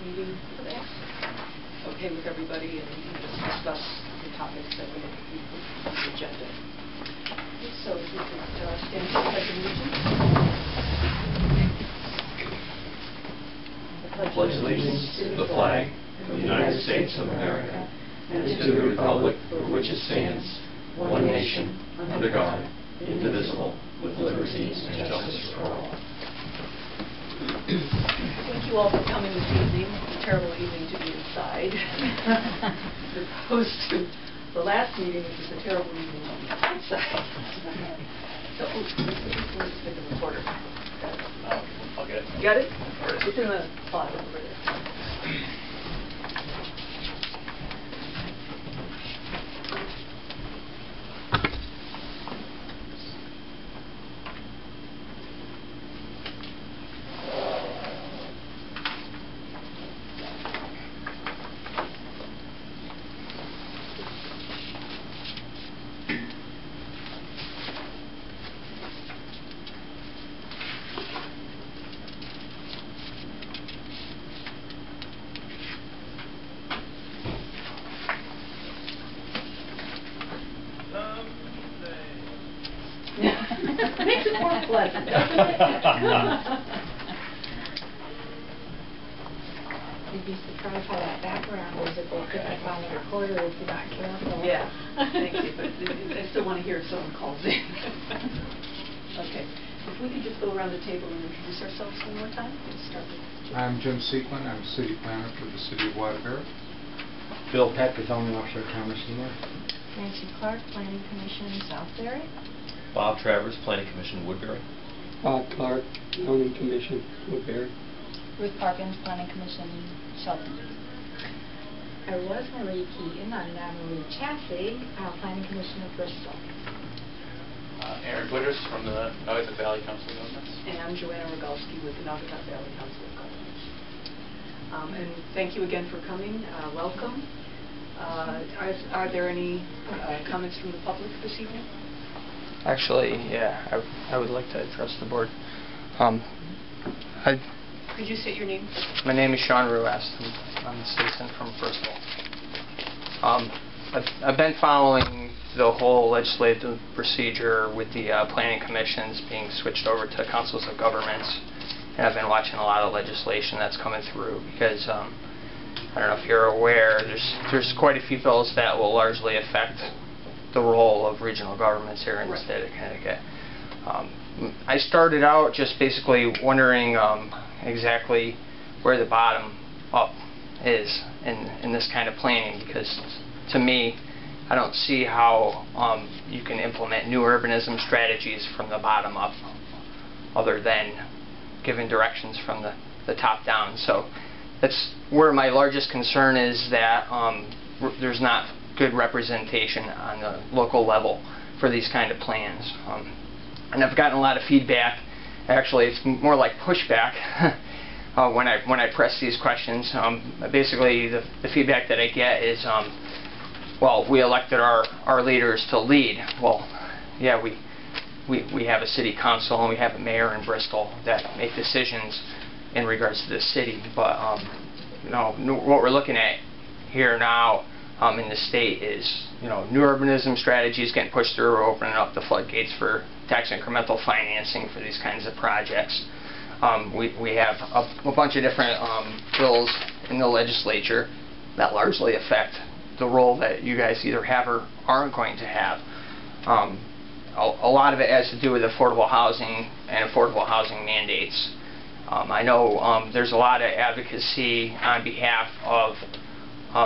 meeting today. Okay with everybody, and we can just discuss the topics that we put on the agenda. So if you could stand for the pledge of allegiance. Pledge allegiance to the flag of the United States of America and to the republic for which it stands, one nation, under God, indivisible, with liberty and justice for all. Thank you all for coming this evening. It's a terrible evening to be inside, as opposed to the last meeting, which was a terrible evening to be outside. So, let's take a recorder. I'll get it. You got it? It's in the file over there. Makes it more pleasant, doesn't it? You'd be surprised how that background music will pick up on the recorder if you're not careful. Yeah, thank you, but I still want to hear if someone calls in. Okay, if we could just go around the table and introduce ourselves one more time. We'll start with Jim. I'm Jim Sequin. I'm City Planner for the City of Waterbury. Bill Peck, Zoning Officer, Commerce North. Nancy Clark, Planning Commission, Southbury. Bob Travers, Planning Commission, Woodbury. Bob Clark, Zoning Commission, Woodbury. Ruth Parkins, Planning Commission, Shelton. I was Marie Keaton. I'm now Marie Chaffee, Planning Commission of Bristol. Aaron Witters from the Naugatuck Valley Council of Governments. And I'm Joanna Rogalski with the Naugatuck Valley Council of Governments. And thank you again for coming. Welcome. Are there any comments from the public this evening? Actually, yeah, I would like to address the board. Could you state your name? My name is Sean Ruast. I'm a citizen from Bristol. I've been following the whole legislative procedure with the planning commissions being switched over to councils of governments, and I've been watching a lot of legislation that's coming through because I don't know if you're aware, there's quite a few bills that will largely affect the role of regional governments here in the state of Connecticut. I started out just basically wondering exactly where the bottom up is in this kind of planning, because to me, I don't see how you can implement new urbanism strategies from the bottom up other than giving directions from the top down. So that's where my largest concern is, that there's not good representation on the local level for these kind of plans. And I've gotten a lot of feedback. Actually, it's more like pushback when I press these questions. Basically, the feedback that I get is, well, we elected our leaders to lead. Well, yeah, we have a city council and we have a mayor in Bristol that make decisions in regards to the city. But you know, what we're looking at here now in the state is, you know, new urbanism strategies getting pushed through, opening up the floodgates for tax incremental financing for these kinds of projects. We have a bunch of different bills in the legislature that largely affect the role that you guys either have or aren't going to have. A lot of it has to do with affordable housing and affordable housing mandates. I know there's a lot of advocacy on behalf of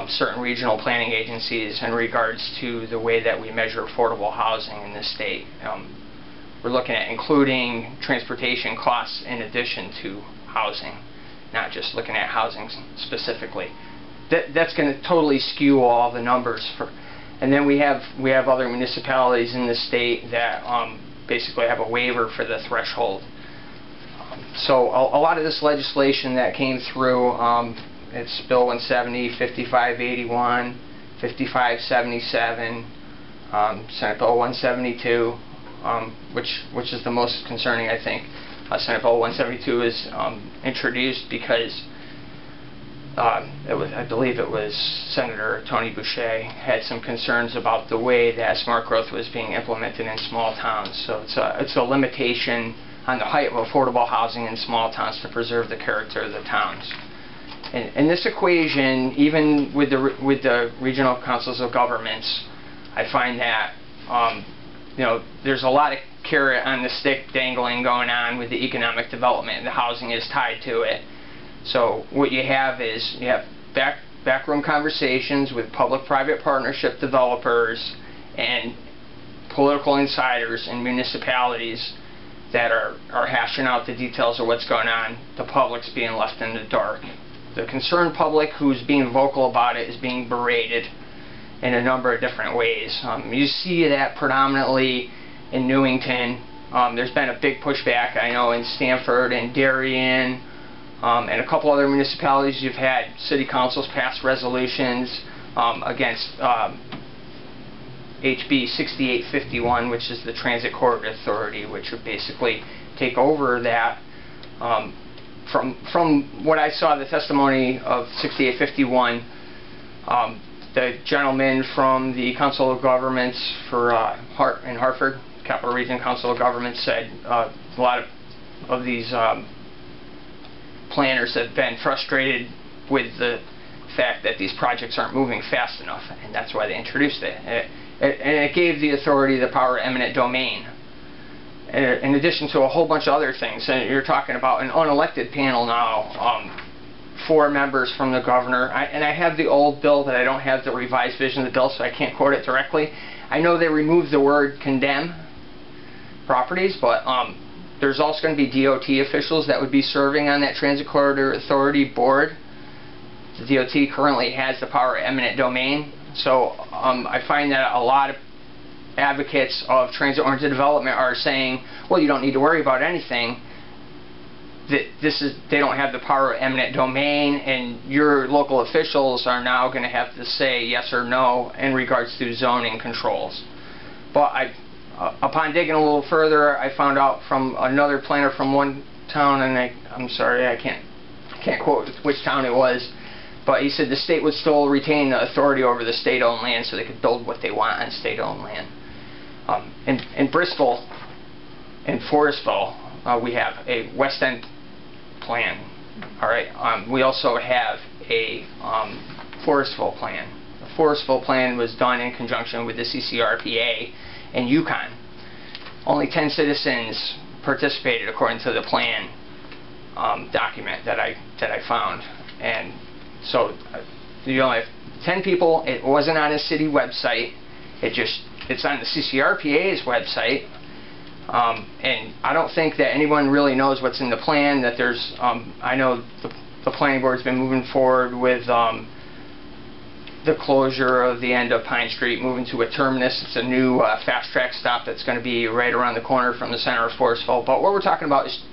certain regional planning agencies in regards to the way that we measure affordable housing in this state. We're looking at including transportation costs in addition to housing, not just looking at housing specifically. That's going to totally skew all the numbers. And then we have other municipalities in the state that basically have a waiver for the threshold. So a lot of this legislation that came through, it's Bill 170, 5581, 5577, Senate Bill 172, which is the most concerning, I think. Senate Bill 172 is introduced because I believe it was Senator Tony Boucher, had some concerns about the way that smart growth was being implemented in small towns. So it's a limitation on the height of affordable housing in small towns to preserve the character of the towns. And this equation, even with the regional councils of governments, I find that there's a lot of carrot on the stick dangling going on with the economic development, and the housing is tied to it. So what you have is you have backroom conversations with public-private partnership developers and political insiders in municipalities that are hashing out the details of what's going on. The public's being left in the dark. The concerned public who's being vocal about it is being berated in a number of different ways. You see that predominantly in Newington. There's been a big pushback, I know, in Stamford and Darien, and a couple other municipalities. You've had city councils pass resolutions against HB 6851, which is the Transit Corridor Authority, which would basically take over that. From what I saw, the testimony of 6851, the gentleman from the Council of Governments for in Hartford, Capital Region Council of Governments, said a lot of these planners have been frustrated with the fact that these projects aren't moving fast enough, and that's why they introduced it. And it gave the authority the power of eminent domain, in addition to a whole bunch of other things. And you're talking about an unelected panel now, 4 members from the governor. And I have the old bill, but I don't have the revised version of the bill, so I can't quote it directly. I know they removed the word condemn properties, but there's also going to be DOT officials that would be serving on that Transit Corridor Authority board. The DOT currently has the power of eminent domain. So I find that a lot of advocates of transit-oriented development are saying, well, you don't need to worry about anything. They don't have the power of eminent domain, and your local officials are now going to have to say yes or no in regards to zoning controls. But upon digging a little further, I found out from another planner from one town, and I'm sorry, I can't quote which town it was, but he said the state would still retain the authority over the state-owned land, so they could build what they want on state-owned land. In Bristol and Forestville, we have a West End plan. All right. We also have a Forestville plan. The Forestville plan was done in conjunction with the CCRPA and Yukon. Only 10 citizens participated according to the plan document that I found, and so you only have 10 people. It wasn't on a city website. It's on the CCRPA's website. And I don't think that anyone really knows what's in the plan. That there's, I know the planning board's been moving forward with the closure of the end of Pine Street, moving to a terminus. It's a new fast track stop that's going to be right around the corner from the center of Forestville. But what we're talking about is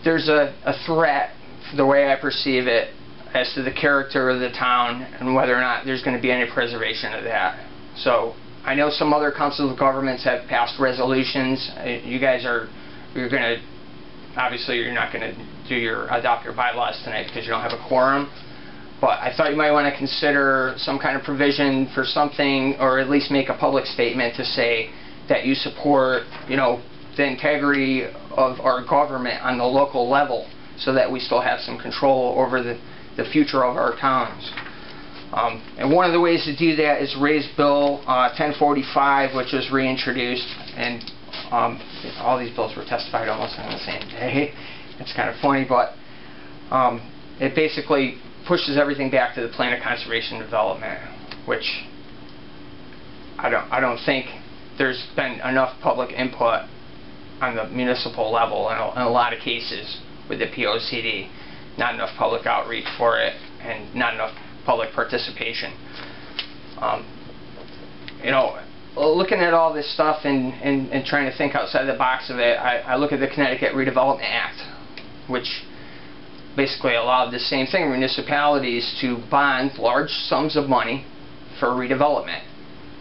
there's a threat, the way I perceive it, as to the character of the town and whether or not there's going to be any preservation of that. So I know some other councils of governments have passed resolutions. You guys you're going to, obviously you're not going to adopt your bylaws tonight because you don't have a quorum, but I thought you might want to consider some kind of provision for something, or at least make a public statement to say that you support, the integrity of our government on the local level, so that we still have some control over the future of our towns. And one of the ways to do that is raise Bill 1045, which was reintroduced, and all these bills were testified almost on the same day. It's kind of funny, but it basically pushes everything back to the Plan of Conservation and Development, which I don't think there's been enough public input on the municipal level in a lot of cases with the POCD. Not enough public outreach for it, and not enough public participation. Looking at all this stuff and trying to think outside the box of it, I look at the Connecticut Redevelopment Act, which basically allowed the same thing, municipalities to bond large sums of money for redevelopment.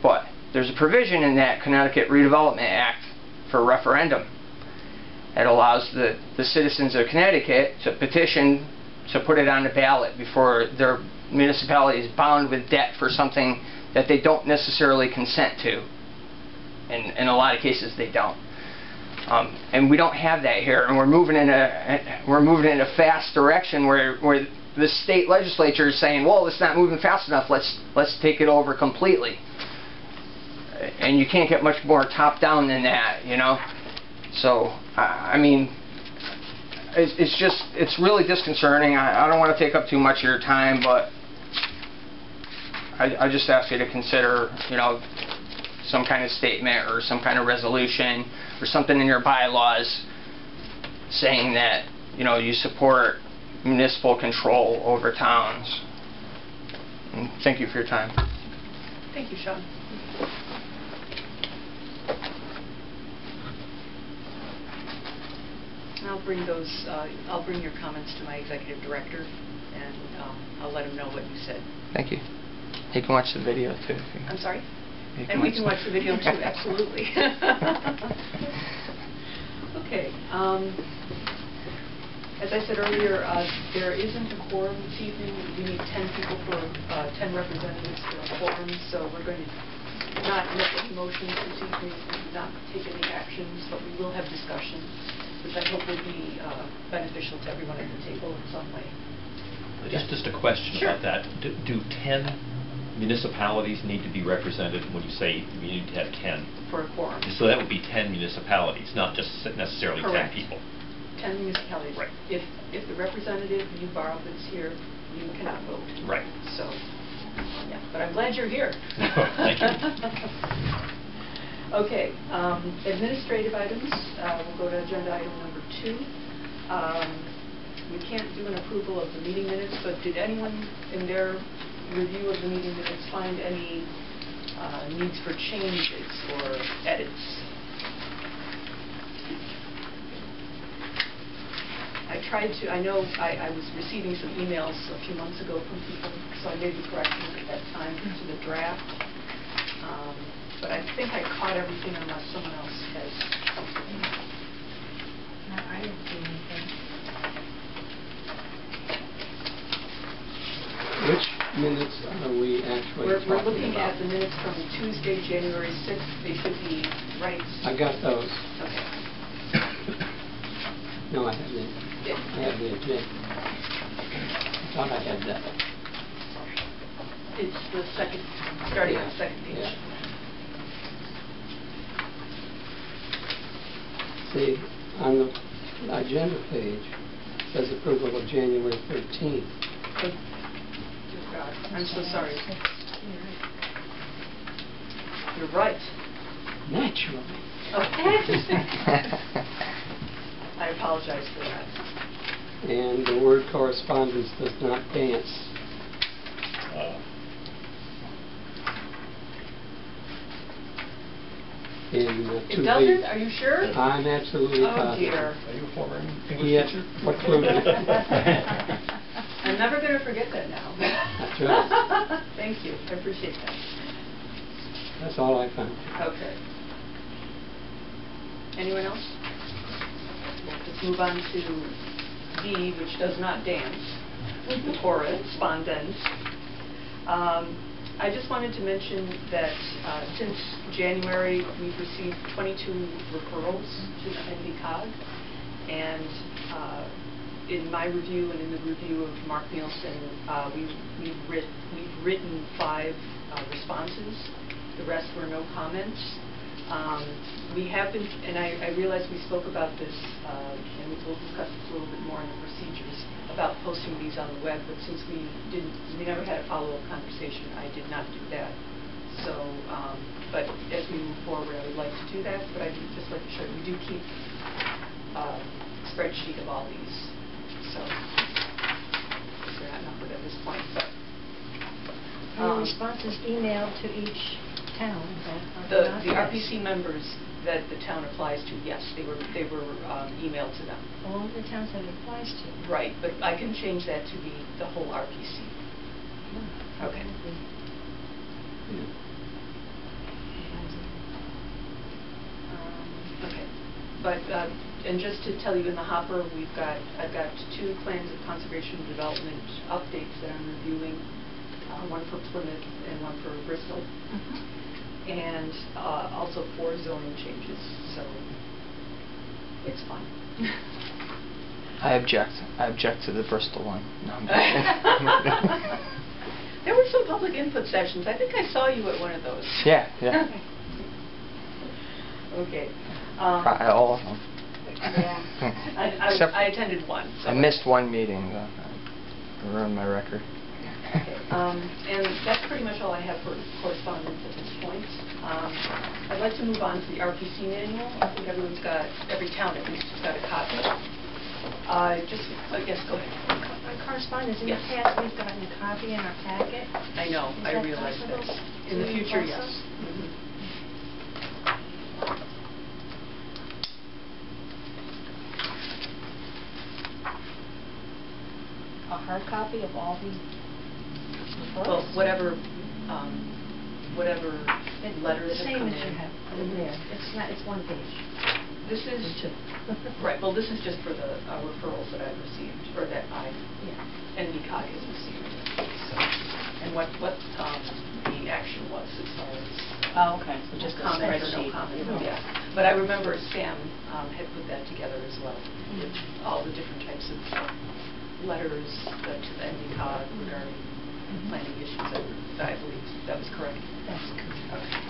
But there's a provision in that Connecticut Redevelopment Act for referendum. It allows the citizens of Connecticut to petition to put it on the ballot before their municipality is bound with debt for something that they don't necessarily consent to. And in a lot of cases, they don't. And we don't have that here, and we're moving in a fast direction where the state legislature is saying, well, it's not moving fast enough. Let's take it over completely. And you can't get much more top down than that, you know. So I mean, it's really disconcerting. I don't want to take up too much of your time, but I just ask you to consider, you know, some kind of statement or some kind of resolution or something in your bylaws saying that, you know, you support municipal control over towns. And thank you for your time. Thank you, Sean. I'll bring your comments to my executive director, and I'll let him know what you said. Thank you. You can watch the video too. I'm sorry? And we can watch the video too, absolutely. Okay. As I said earlier, there isn't a quorum this evening. We need 10 people for 10 representatives for a quorum, so we're going to not make any motions this evening, not take any actions, but we will have discussion, which I hope will be beneficial to everyone at the table in some way. Just a question Sure. about that. Do 10 municipalities need to be represented when you say you need to have 10? For a quorum. So that would be 10 municipalities, not just necessarily Correct. 10 people. 10 municipalities. Right. If the representative, you borrow, is here, you cannot vote. Right. So, yeah. But I'm glad you're here. Thank you. Okay. Administrative items. We'll go to agenda item number 2. We can't do an approval of the meeting minutes, but did anyone in their review of the meeting minutes find any needs for changes or edits? I know I was receiving some emails a few months ago from people, so I made the corrections at that time to the draft. But I think I caught everything unless someone else has something. No, I didn't see anything. Which minutes are we actually We're talking looking about? at the minutes from Tuesday, January 6th. They should be right. I got those. Okay. No, I have the, Yeah. I have the agenda. I thought I had that. It's the second, starting on the second page. Yeah. See, on the agenda page, it says approval of January 13th. Oh, dear God. I'm so sorry. You're right. Naturally. I apologize for that. And the word correspondence does not dance. In It doesn't? Are you sure? I'm absolutely Oh, positive. dear. Are you a former English Yes. teacher? What clue? I'm never going to forget that now. That's right. Thank you. I appreciate that. That's all I found. Okay. Anyone else? We'll just move on to D, which does not dance, the correspondence. I just wanted to mention that since January, we've received 22 referrals to the CNV CoG, and in my review and in the review of Mark Nielsen, we've written 5 responses. The rest were no comments. We have been, and I realize we spoke about this, and we'll discuss this a little bit more in the procedures, about posting these on the web, but since we never had a follow-up conversation, I did not do that. So, but as we move forward, I would like to do that, but I'd just like to show you, we do keep a spreadsheet of all these. So, they're not numbered at this point, but. Are the responses emailed to each town? The RPC members that the town applies to, yes, they were emailed to them. All the towns that it applies to. Right, but I can change that to be the whole RPC. Okay. Okay, but And just to tell you, in the hopper, I've got 2 plans of conservation and development updates that I'm reviewing, one for Plymouth and one for Bristol, and also 4 zoning changes. So it's fun. I object. I object to the Bristol one. No, I'm joking. There were some public input sessions. I think I saw you at one of those. Yeah, yeah. Okay. All of them. Yeah. Except I attended one. So I missed one meeting, though. I ruined my record. Okay. And that's pretty much all I have for correspondence at this point. I'd like to move on to the RPC manual. I think every town at least has got a copy. Yes, go ahead. Correspondence, in Yes. the past, we've gotten a copy in our packet. I know, Is I that realize possible this. to In the use future, also? yes. Mhm. A hard copy of all the reports? Well, whatever letters The have same come as you in. have Mhm. there. It's 1 page. This is, Two. right, well, this is just for the referrals that I've received, or that Yeah. NBCOG has received. So, and what the action was as far as Oh, okay. So just a comment or no spreadsheet. comment. Yeah. But I remember Sam had put that together as well, with all the different types of letters to the NBCOG regarding planning issues. I believe that was correct. That's correct. Okay.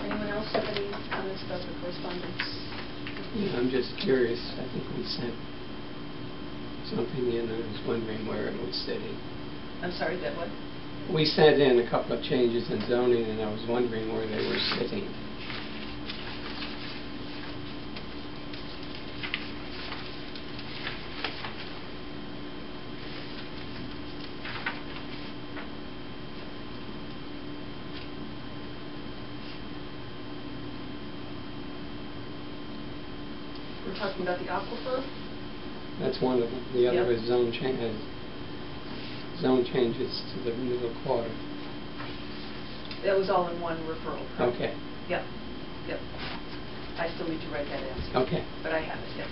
Anyone else have any comments about the correspondence? Yeah, I'm just curious. I think we sent something in, I was wondering where it was sitting. I'm sorry, that what? We sent in a couple of changes in zoning, and I was wondering where they were sitting. We're talking about the aquifer? That's one of them. The other Yep. is zone changes to the middle quarter. That was all in one referral. correct? Okay. Yep, yep. I still need to write that in. Okay. But I have it, yep.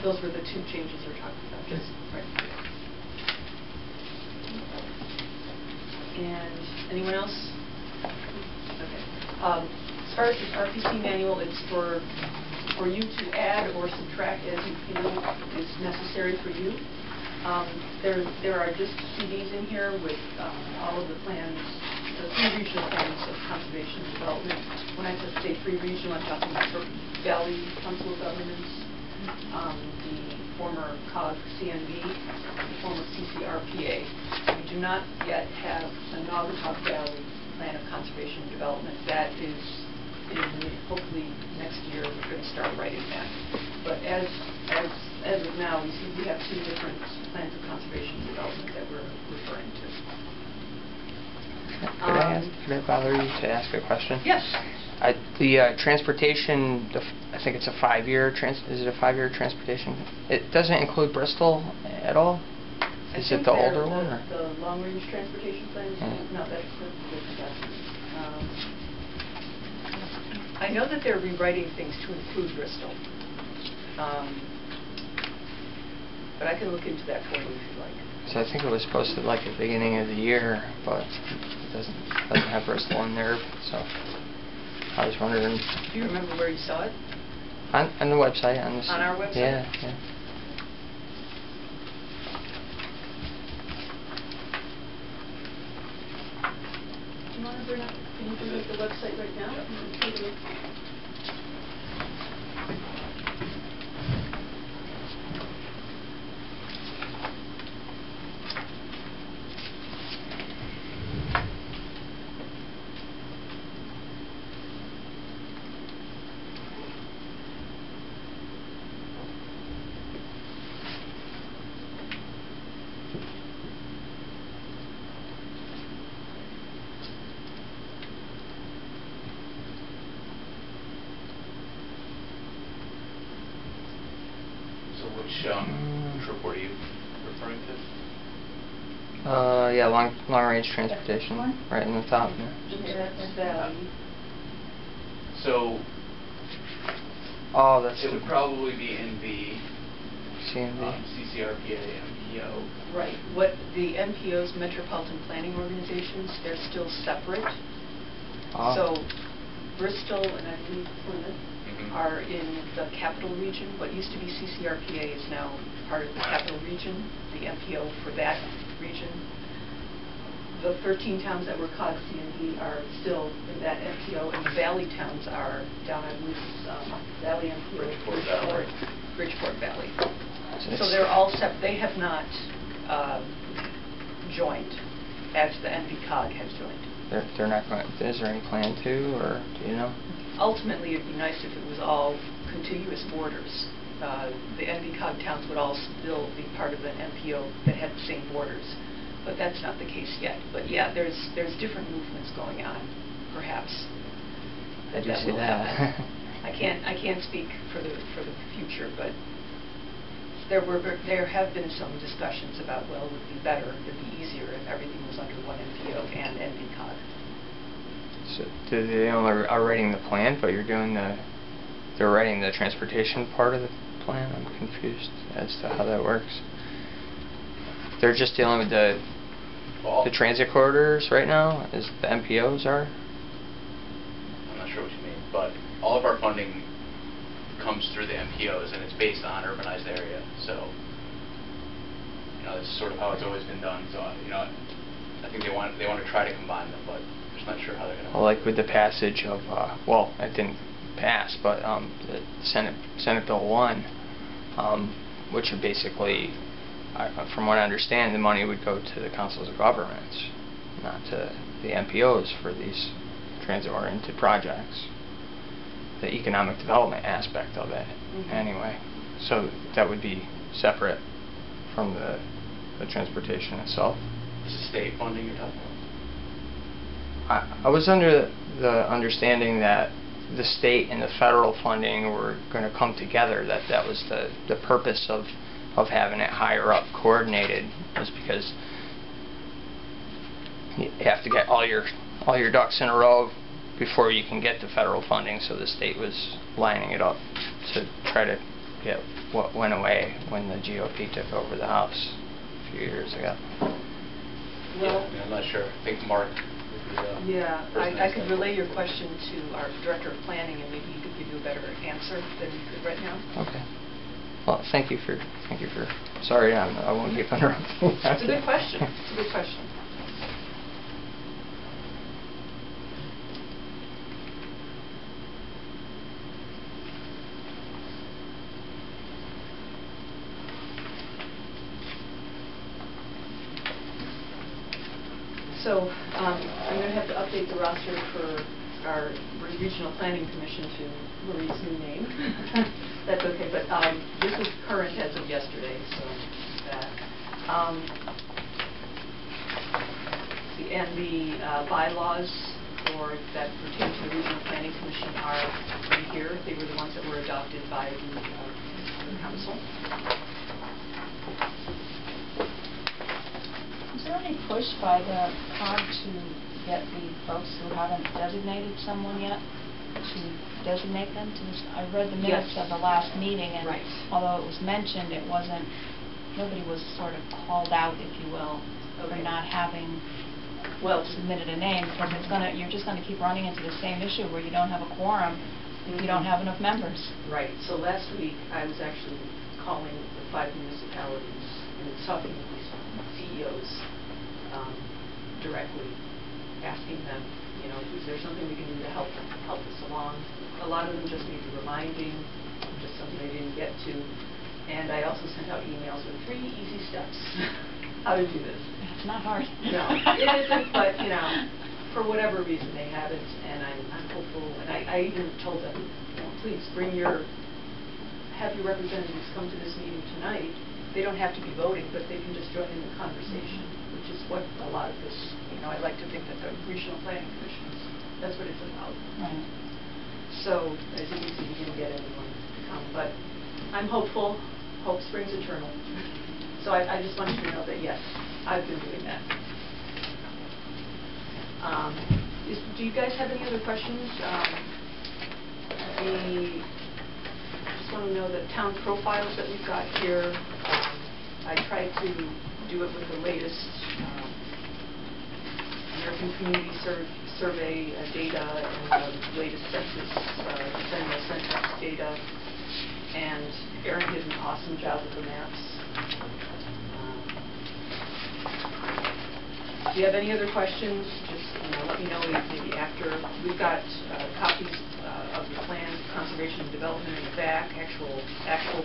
Those were the 2 changes we're talking about. Yes. Right. And anyone else? Okay. As far as the RPC manual, it's for you to add or subtract as you feel is necessary for you. There are just CDs in here with all of the plans, the 3 regional plans of conservation and development. When I say 3 regional, I'm talking about Valley Council of Governments, the former CoG CNV, the former CCRPA. We do not yet have a Naugatuck Valley Plan of Conservation and Development. That is, hopefully next year, we're going to start writing that. But as of now, we have 2 different plans of conservation and development that we're referring to. Could I bother you to ask a question? Yes. The transportation, I think it's a 5-year, is it a 5-year transportation? It doesn't include Bristol at all? Is it the older one? Or? The long-range transportation plans? No, that's the different document. I know that they're rewriting things to include Bristol. But I can look into that for you if you like. So I think it was posted like at the beginning of the year, but it doesn't have Bristol in there, so I was wondering. Do you remember where you saw it? On the website. On our website? Yeah, yeah. Do you want to bring up the website right now? Take a look. Yeah, long-range transportation, right in the top. Yeah. That's Valley. So Oh, that's it would probably be NV, CNV. CCRPA, MPO. Right. What the MPOs, Metropolitan Planning Organizations, they're still separate. Oh. So Bristol and I believe Plymouth are in the capital region. What used to be CCRPA is now part of the capital region, the MPO for that region. The 13 towns that were CoG CNV are still in that MPO, and the valley towns are down, I believe, Valley MPO, Bridgeport Valley. So they're all separate. They have not joined as the NV-CoG has joined. They're not going. Is there any plan to, or do you know? Ultimately, it'd be nice if it was all contiguous borders. The NV-CoG towns would all still be part of an MPO that had the same borders. But that's not the case yet. But yeah, there's different movements going on, perhaps. I do see will that. happen. I can't speak for the future, but there have been some discussions about, well, it would be better, it'd be easier if everything was under one MPO and NV-CoG. So they are writing the plan, but they're writing the transportation part of the plan. I'm confused as to how that works. They're just dealing with the transit corridors right now, as the MPOs are? I'm not sure what you mean, but all of our funding comes through the MPOs, and it's based on urbanized area. So, that's sort of how it's always been done. So, I think they want to try to combine them, but I'm just not sure how they're going to. Well, like with the passage of, well, it didn't pass, but the Senate Bill 1, which would basically, from what I understand, the money would go to the councils of governments, not to the MPOs for these transit-oriented projects. The economic development aspect of it, anyway. So that would be separate from the transportation itself. Is it state funding you're talking about? I was under the understanding that the state and the federal funding were going to come together, that was the purpose of having it higher up coordinated, was because you have to get all your ducks in a row before you can get the federal funding. So the state was lining it up to try to get what went away when the GOP took over the House a few years ago. Well, yeah, I'm not sure. I think Mark would be yeah, I could relay your question to our Director of Planning, and maybe he could give you a better answer than you could right now. Okay. Well, thank you for. Sorry, I won't keep interrupting. It's a good question. It's a good question. So I'm going to have to update the roster for our Regional Planning Commission to Marie's new name. That's okay, but this is current as of yesterday, so that. The bylaws that pertain to the Regional Planning Commission are in here. They were the ones that were adopted by the council. Is there any push by the CoG to get the folks who haven't designated someone yet to designate them? I read the minutes of the last meeting, and although it was mentioned, nobody was sort of called out, if you will, for not having submitted a name, because you're just going to keep running into the same issue where you don't have a quorum if you don't have enough members. Right. So last week I was actually calling the 5 municipalities and talking with these CEOs directly, asking them, is there something we can do to help us along? A lot of them just need reminding, just something they didn't get to. And I also sent out emails with 3 easy steps how to do this. It's not hard. No, it isn't, but for whatever reason they haven't, and I'm hopeful. And I even told them, please have your representatives come to this meeting tonight. They don't have to be voting, but they can just join in the conversation, which is what a lot of this, I like to think that the Regional Planning Commission, that's what it's about. Right. So, as you can see, we didn't get anyone to come, but I'm hopeful. Hope springs eternal. So I just wanted you to know that, yes, I've been doing that. Do you guys have any other questions? Just want to know the town profiles that we've got here. I tried to do it with the latest American Community Survey data and the latest census, Central Naugatuck data. And Erin did an awesome job with the maps. If you have any other questions, just let me know maybe after. We've got copies of the plan, conservation and development in the back, actual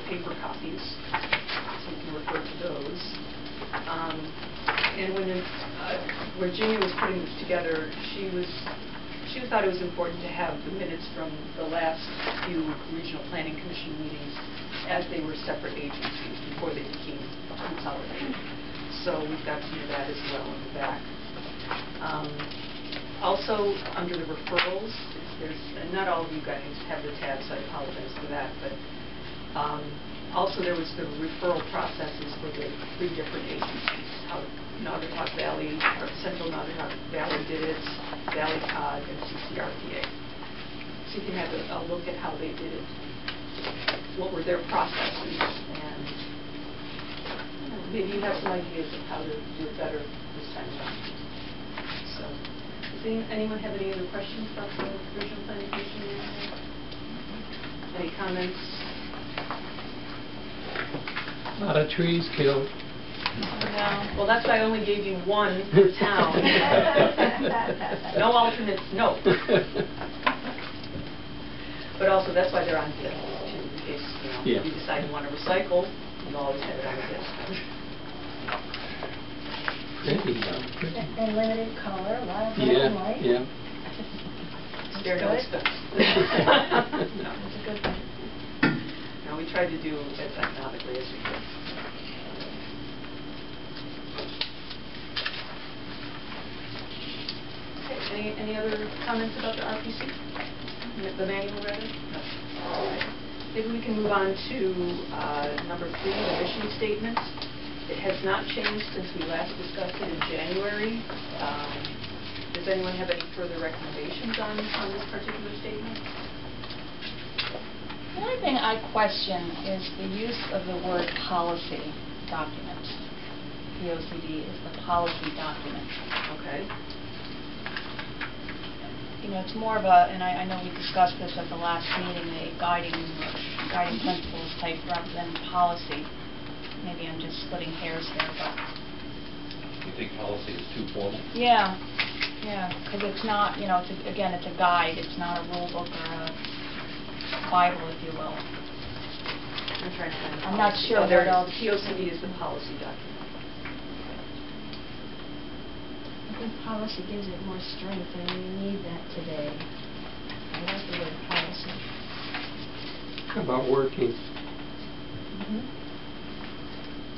paper copies, so you can refer to those. And when Virginia was putting this together, she thought it was important to have the minutes from the last few regional planning commission meetings as they were separate agencies before they became consolidated. So we've got some of that as well in the back. Also, under the referrals, and not all of you guys have the tabs, so I apologize for that, but also there was the referral processes for the 3 different agencies, how Naugatuck Valley, or Central Naugatuck Valley did it, Valley CoG, and CCRPA. So you can have a look at how they did it, what were their processes, and maybe you have some ideas of how to do it better this time around. So, does anyone have any other questions about the regional planning commission? Any comments? A lot of trees killed. No. Well, that's why I only gave you 1 per town. No alternates, no. But also, that's why they're on disc, too, in case you decide you want to recycle, you always have it on a disc. And limited color, a lot of black and white. Yeah. They're no expense. No. That's a good thing. No, we tried to do as economically as we could. Okay, any other comments about the RPC? The manual, rather? No. Maybe we can move on to number 3, the mission statement. It has not changed since we last discussed it in January. Does anyone have any further recommendations on this particular statement? The only thing I question is the use of the word policy document. POCD is the policy document. Okay. It's more of a, and I know we discussed this at the last meeting, a guiding principles type rather than policy. Maybe I'm just splitting hairs there, but... You think policy is too formal? Yeah, because it's not, again, it's a guide. It's not a rule book or a Bible, if you will. I'm trying to find I'm not sure what else. POCD is the policy document. I think policy gives it more strength, and we need that today. I like the word policy. How about working?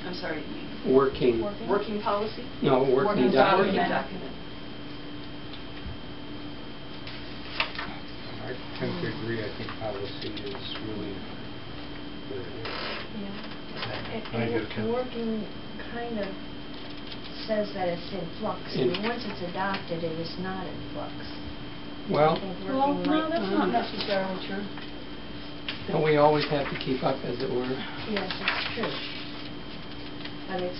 I'm sorry. Working. Working policy? No, working document. Working document. I tend to agree. I think policy is really good. And working kind of says that it's in flux. And once it's adopted, it is not in flux. Well, no, that's not necessarily true. and we always have to keep up, as it were. Yes, it's true. But it's,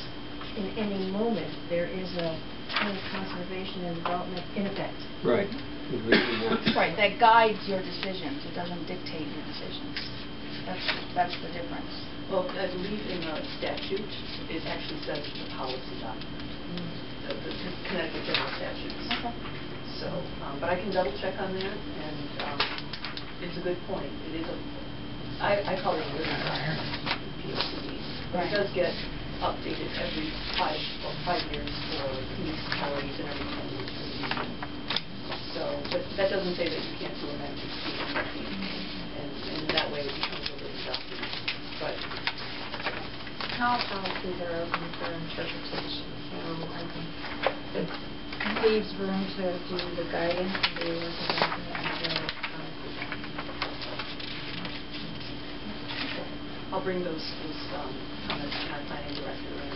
in any moment, there is a kind of conservation and development in effect. Right. Right, that guides your decisions. It doesn't dictate your decisions. That's the difference. Well, I believe in the statute, it actually says the policy document, the Connecticut General Statutes. Okay. So, but I can double check on that, and it's a good point. It is I call it a living document, POCD. But it does get updated every 5 years for municipalities and every 10 years for the region. So, but that doesn't say that you can't do amendments to the and in that way it becomes a living document. But All policies are open for interpretation, so I think it leaves room to do the guidance and do the document as well as policy document. I'll bring those comments to my planning director and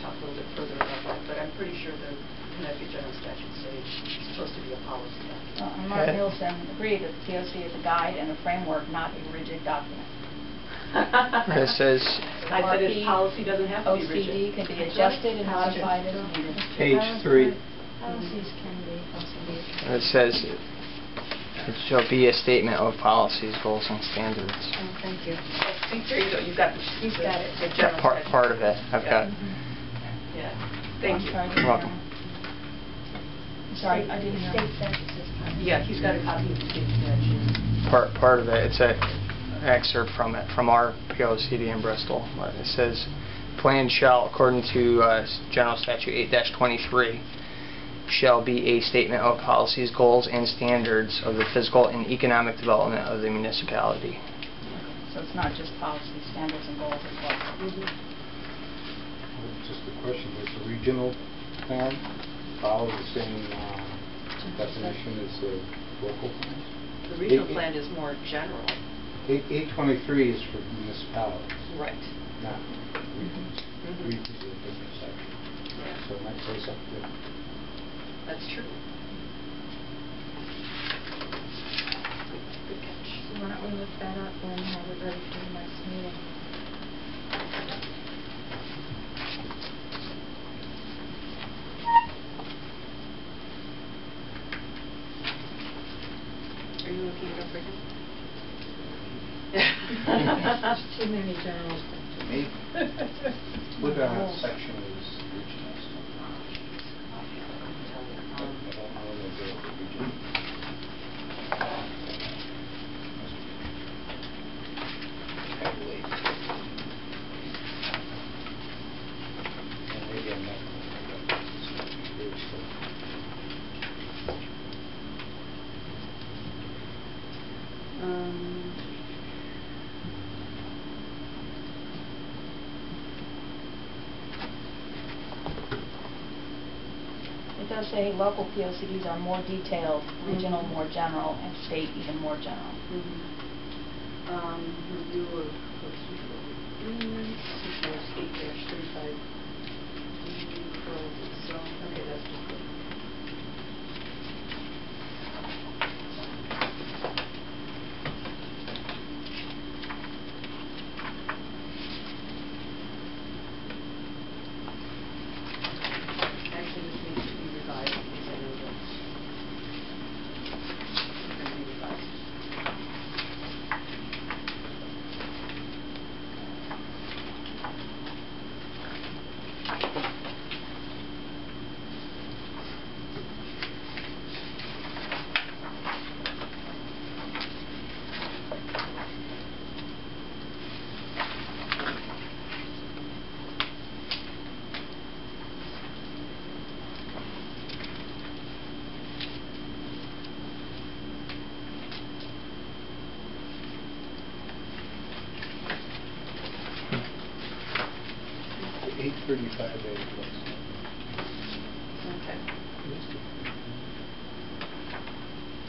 talk a little bit further about that pretty sure the Connecticut General Statute says it's supposed to be a policy document. And Mark Nielsen agreed that the POC is a guide and a framework, not a rigid document. It says, I said its policy doesn't have to be rigid. OCD can be adjusted and modified as needed. Page 3. Policies can be OCD. it says, it shall be a statement of policies, goals, and standards. Oh, thank you. I think there you go, you've got the, He's got it. the general Part statute. of it, I've got. Yeah, thank you. You're welcome. Sorry, I didn't know. State statute says policy. Yeah, he's got a copy of the state statute. Part of it, it's an excerpt from it, from our POCD in Bristol. It says, plan shall, according to General Statute 8-23, shall be a statement of policies, goals, and standards of the physical and economic development of the municipality. So it's not just policy, standards, and goals as well. Just a question, does the regional plan follow the same definition as the local plans? The regional plan is more general. 823 is for municipalities, Right. not regions. Regions is a different section. So it might say something different. That's true. Good catch. So why don't we look that up and have it ready for the next meeting? Are you looking it up right There's now? too many general things. To me, what section is regional stuff? I don't know the region. Heavily. And maybe I'm not going to look at stuff. It does say local POCDs are more detailed, regional more general, and state even more general. Review of procedural agreements, this was 8-35. Okay, that's just good. Actually, this needs to be revised because I know that's going to be revised. The 835A plus. Okay.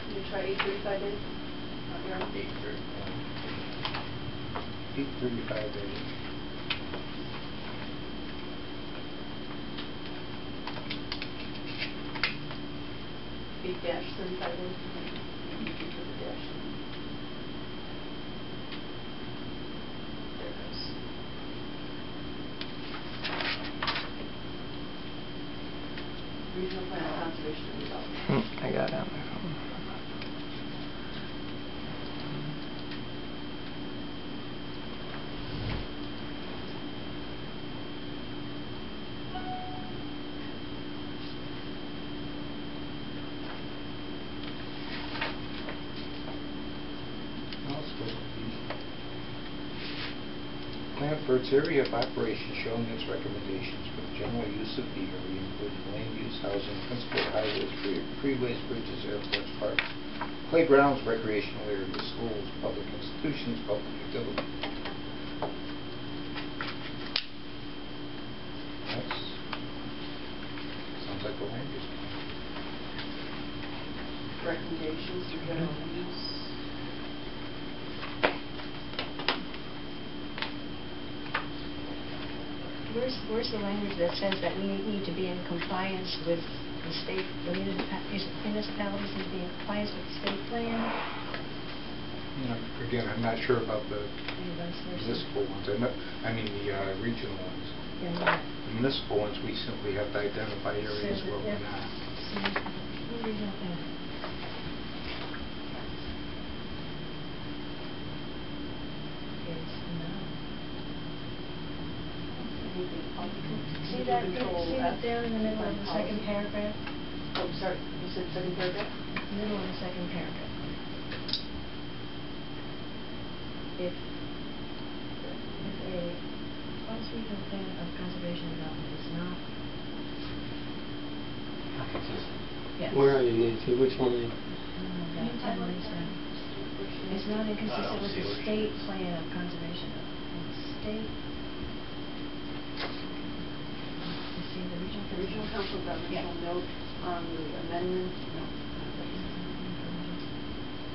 Can you try 835 in? 835A. -35 in. You can put the dash in. There it goes. Regional plan of conservation and development. I got it on my phone. Plan for its area of operation showing its recommendations for the general use of the area, including land use, housing, principal highways, freeways, bridges, airports, parks, playgrounds, recreational areas, schools, public institutions, public utilities. That's, sounds like a land use plan. Recommendations for general use. Where's where's the language that says that we need to be in compliance with the state, the municipalities need to be in compliance with the state plan? Again, I'm not sure about the And vice versa. municipal ones. I mean, the regional ones. Yeah, right. The municipal ones, we simply have to identify areas Says where that we're not. regional plan. See that, see that there in the middle of the second paragraph? Oh, sorry, you said second paragraph? Middle of the second paragraph. If a proposed regional plan of conservation development is not... Yes. Where are you, Nancy? Which line? It's not inconsistent with the state plan of conservation of state. You see the regional. The regional council of governments Yeah. will note on the amendment,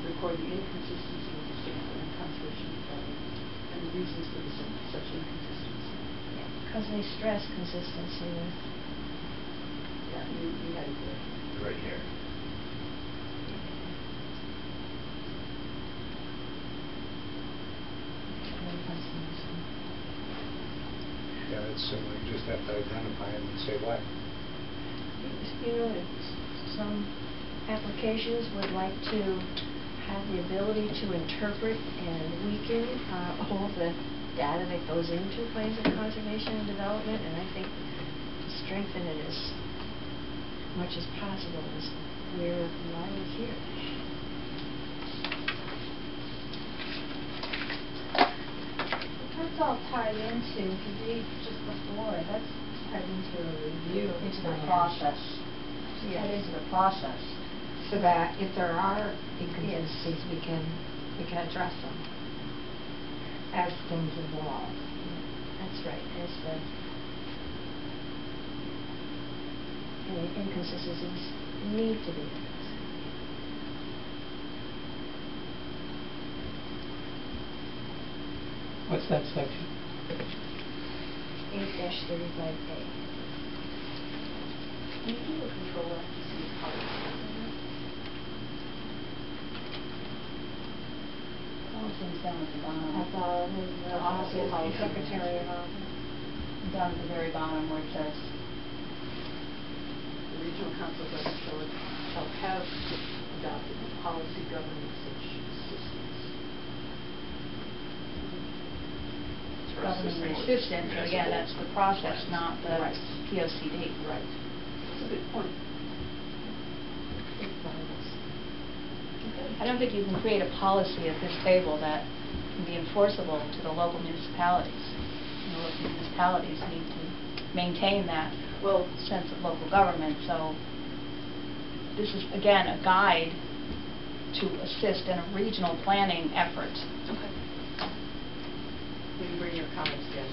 record the inconsistency with the state plan of conservation and the reasons for such inconsistency. Yeah, because they stress consistency with. Yeah, you had it there. Right here. Yeah, it's similar. You just have to identify them and say what. You know, some applications would like to have the ability to interpret and weaken all the data that goes into plans of conservation and development, and I think strengthen it as much as possible is where why we're here. That's all tied into, if you read just before, that's tied into a review. Into the plan. process. Yeah. Tied into the process. So that if there are inconsistencies, we can address them as things evolve. That's right. As the any inconsistencies need to be addressed. What's that section? 8-35A. Can you do a control F to see how Policy's down at the bottom. At the office of the Secretary of Office. Down at the very bottom where it says, the regional council of governments shall have adopted a policy governing such systems. Governing the system, so again, that's the process, not the Right. POCD. Right. That's a good point. Good balance. Okay. I don't think you can create a policy at this table that can be enforceable to the local municipalities. The local municipalities need to maintain that sense of local government, so this is, again, a guide to assist in a regional planning effort. Okay. You can bring your comments in.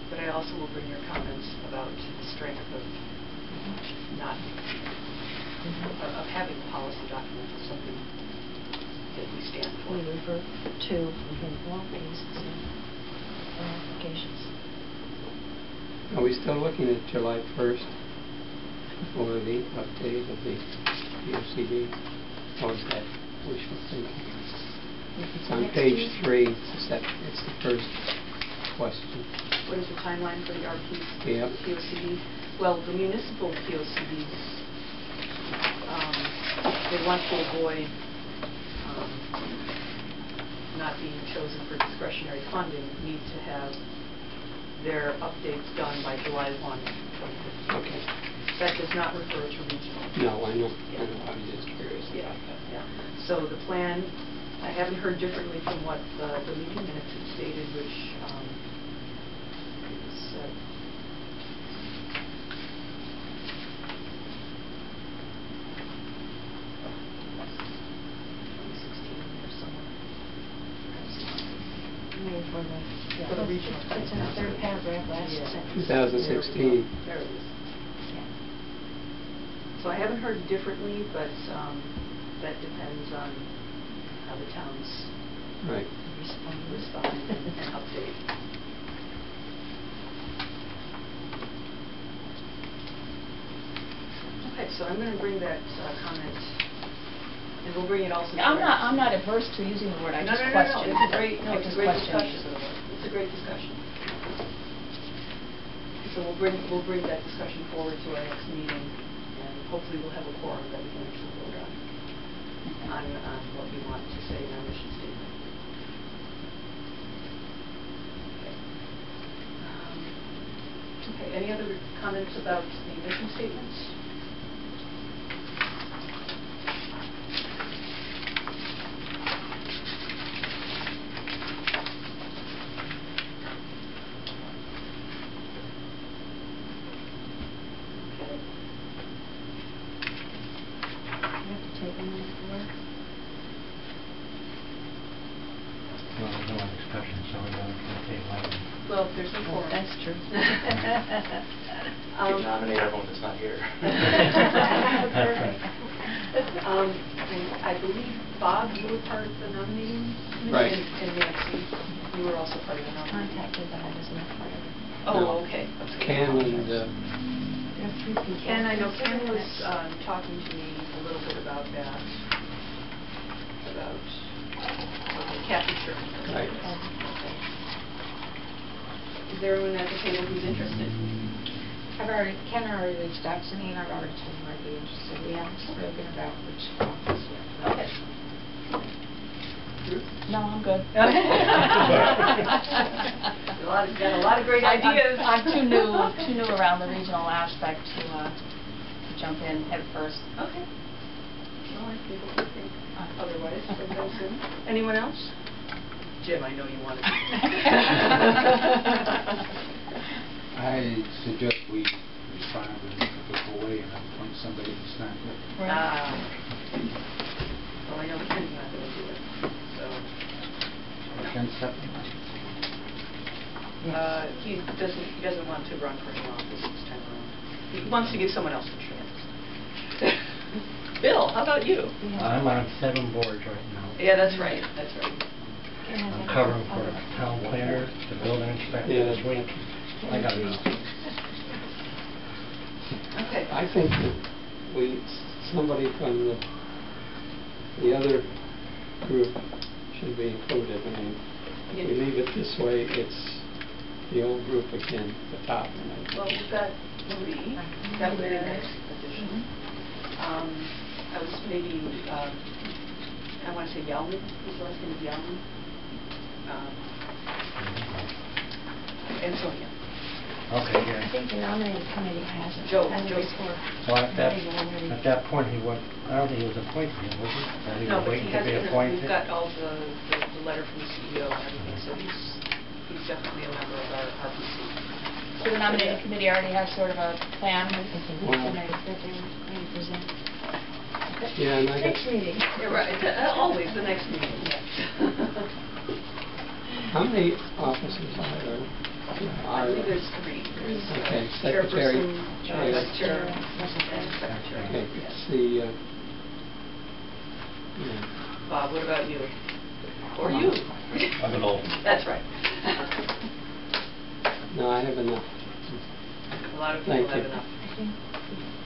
But I also will bring your comments about the strength of not, of having a policy document is something that we stand for. We refer to in all cases and applications. Are we still looking at July 1st for the update of the POCD? Or is that wishful thinking? It's on Next page week. 3. It's the first question. What is the timeline for the RPs? Yep. POCD? Well, the municipal POCDs, they want to avoid not being chosen for discretionary funding, need to have their updates done by July 1, 2015. Okay. That does not refer to regional. No, I know. Yeah. I know. I was just curious Yeah, about that. yeah. So the plan, I haven't heard differently from what the meeting minutes had stated, which is for the regional. It's in the third paragraph, last Yeah. sentence. 2016. There it is. Yeah. So I haven't heard differently, but that depends on how the towns Right. respond and update. Okay, so I'm going to bring that comment, and we'll bring it also. I'm not averse to using the word. I just question. It's a great, I it's a just great question discussion. It's a great discussion. So we'll bring that discussion forward to our next meeting, and hopefully we'll have a quorum that we can actually vote on what we want to say in our mission statement. Okay. Any other comments about the mission statements? Well, there's no more discussion, so we're going to take one. Well, there's no quorum. That's true. You can nominate everyone that's not here. That's right. And I believe, Bob, you were part of the nominating committee? Right. And Nancy, you were also part of the nominating. Contacted, but I was not part of it. Oh, okay. Ken and, Ken, I know Ken was talking to me a little bit about that, about Kathy Sherman. right. Okay. Is there anyone at the table who's interested? Ken already reached out to me, and I've already told him I'd be interested. We haven't spoken about which office yet. Okay. No, I'm good. Got a lot of great ideas. I'm too new around the regional aspect to jump in head first. Okay. Well, I think we'll think otherwise sometime soon. Anyone else? Jim, I know you wanted to. I suggest we respond in a typical way and appoint somebody who's not here. Well, I know Ken's not going to do it, so. Ken Seppi? He doesn't want to run for any office this time around. He wants to give someone else a chance. Bill, how about you? I'm on 7 boards right now. Yeah, that's right. That's right. I'm covering for the town planner, the building inspector this week. I got enough. Okay. I think that somebody from the other group should be included. I mean, if we leave it this way, it's the old group again, the top. Well, we've got Marie. That would be a nice addition. I was maybe, I want to say Yalman. His last name is Yalman. And Sonia. Okay, I yeah. think the nominating committee has it. Joe. So at that point, I don't think he was appointed, was he? That he No, was but he waiting to has be been, appointed? we've got all the letter from the CEO and everything, so he's definitely a member of our RPC. So the nominating committee already has sort of a plan. That they were going to present. Yeah, and I Next guess, meeting. Yeah, right. Always the next meeting, yes. how many officers are there? I believe there's 3. There's Okay, secretary, chairperson, vice chair, chair, and secretary. Okay, Yes. it's the, yeah. Bob, what about you? Or you? I'm an old. That's right. No, I have enough. A lot of people Thank have you. enough. I think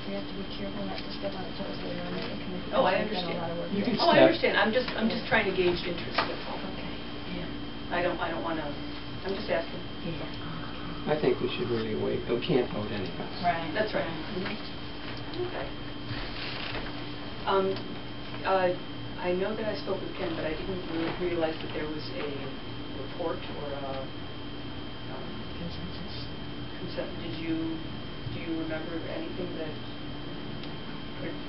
we have to be careful not to step on the toes of the nominating committee. Oh, I because they've done a lot of work. You can Oh, I step. understand. I'm just trying to gauge interest. That's all. Okay. Yeah. I don't want to. I'm just asking. I think we should really wait. We can't vote anyway. Right. That's right. Okay. I know that I spoke with Ken, but I didn't really realize that there was a report or a Consensus. consent. Do you remember anything that,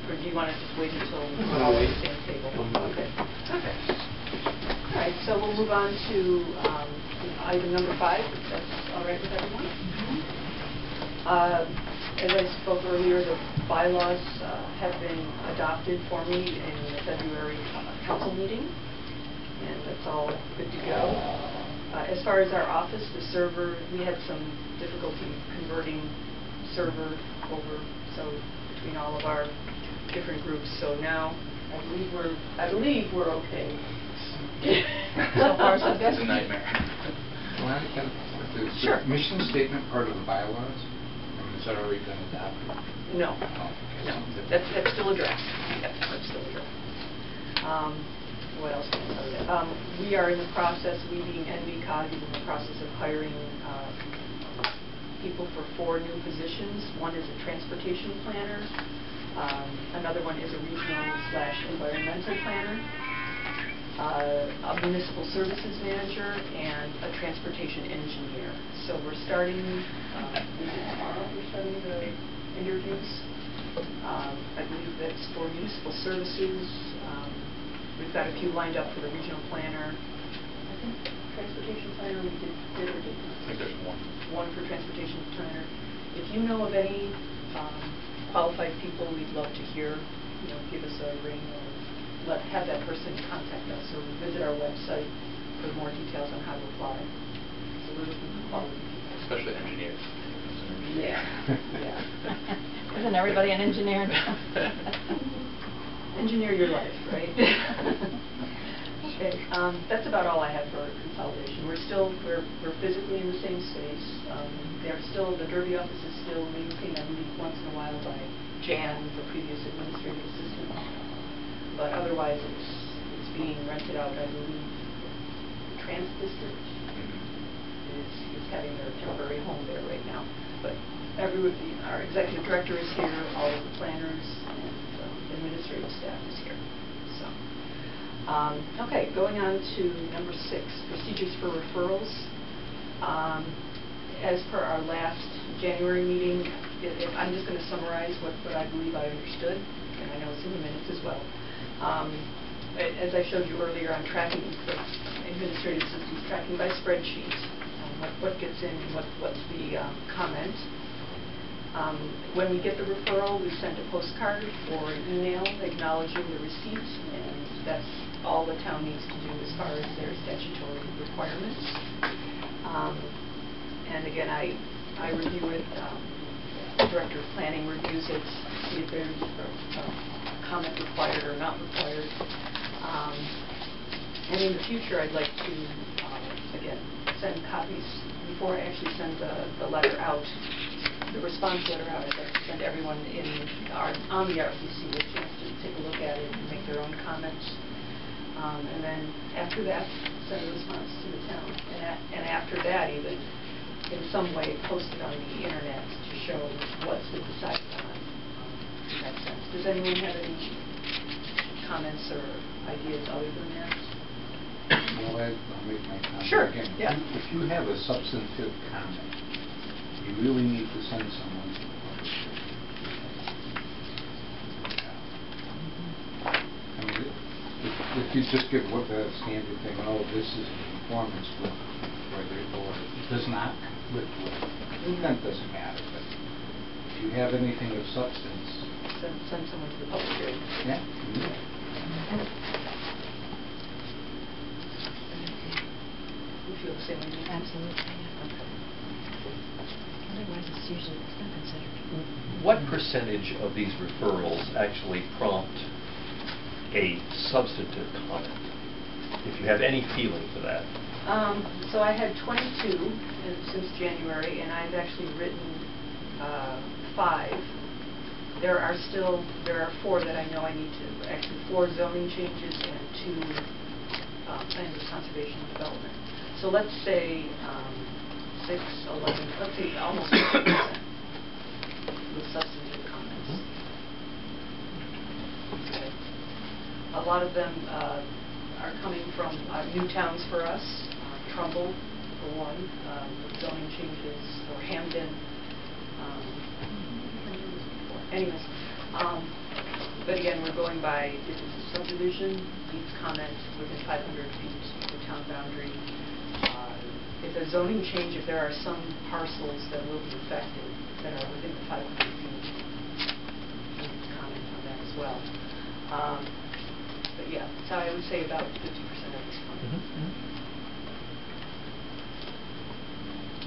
or do you want to just wait until we're all at the same table? Okay. Okay. All right. So we'll move on to item number 5. If that's all right with everyone. As I spoke earlier, the bylaws have been adopted for me in the February council meeting, and that's all good to go. As far as our office, the server, we had some difficulty converting server over, so between all of our different groups. So now I believe we're okay. So far, so good. It's a nightmare. Well, is Sure. the mission statement part of the bylaws? I mean, has that already been adopted? No. Oh, okay. No, that's still a draft. Yes, that's still a draft. What else can I tell you? We are in the process, we being NV CoG, is in the process of hiring people for 4 new positions. One is a transportation planner. Another one is a regional/environmental planner. A municipal services manager, and a transportation engineer. So we're starting, tomorrow we're starting the interviews. I believe that's for municipal services. We've got a few lined up for the regional planner. I think transportation planner we did or did not. I think there's one. One for transportation planner. If you know of any qualified people, we'd love to hear, give us a ring or have that person contact us or visit our website for more details on how to apply. So we're looking for quality people. Especially engineers. Yeah. Yeah. Isn't everybody an engineer? Engineer your life, right? Okay. That's about all I have for consolidation. We're physically in the same space. The Derby office is still maintained, I believe, once in a while by Jan, the previous administrative assistant. But otherwise, it's being rented out, I believe. The Trans District is having their temporary home there right now. But our executive director is here, all of the planners and administrative staff is here. So, okay, going on to number 6, procedures for referrals. As per our last January meeting, I'm just going to summarize what I believe I understood, and I know it's in the minutes as well. As I showed you earlier, I'm tracking the administrative assistant's tracking by spreadsheet, what gets in, what's the comment. When we get the referral, we send a postcard or an email acknowledging the receipt, and that's all the town needs to do as far as their statutory requirements. And again, I review it, the Director of Planning reviews it, see if there's comment required or not required. And in the future, I'd like to, again, send copies, before I actually send the letter out, the response letter out, I'd like to send everyone on the RPC a chance to take a look at it and make their own comments. And then after that, send a response to the town. And after that, even, in some way, post it on the internet to show what's been decided on in that sense. Does anyone have any comments or ideas other than that? Well, I'll make my comment Sure. again. Yeah. If you have a substantive comment, you really need to send someone to the public hearing. I mean, if you just give what the standard thing, oh, this is a performance book, or it does not conflict with, that doesn't matter. But if you have anything of substance, Send someone to the public hearing. yeah. You feel the same way? Absolutely, yeah. Okay. Otherwise, it's usually not considered. What percentage of these referrals actually prompt a substantive comment? If you have any feeling for that. So I had 22 since January, and I've actually written 5. There are 4 that I know I need to, actually 4 zoning changes and 2 plans of conservation and development. So let's say 6, 11, let's say almost 50% with substantive comments. Okay. A lot of them are coming from new towns for us, Trumbull for one, with zoning changes, or Hamden. Anyways, but again, we're going by if it's a subdivision, needs comment within 500 feet of the town boundary. If a zoning change, if there are some parcels that will be affected that are within the 500 feet, we need to comment on that as well. But yeah, so I would say about 50% of this one.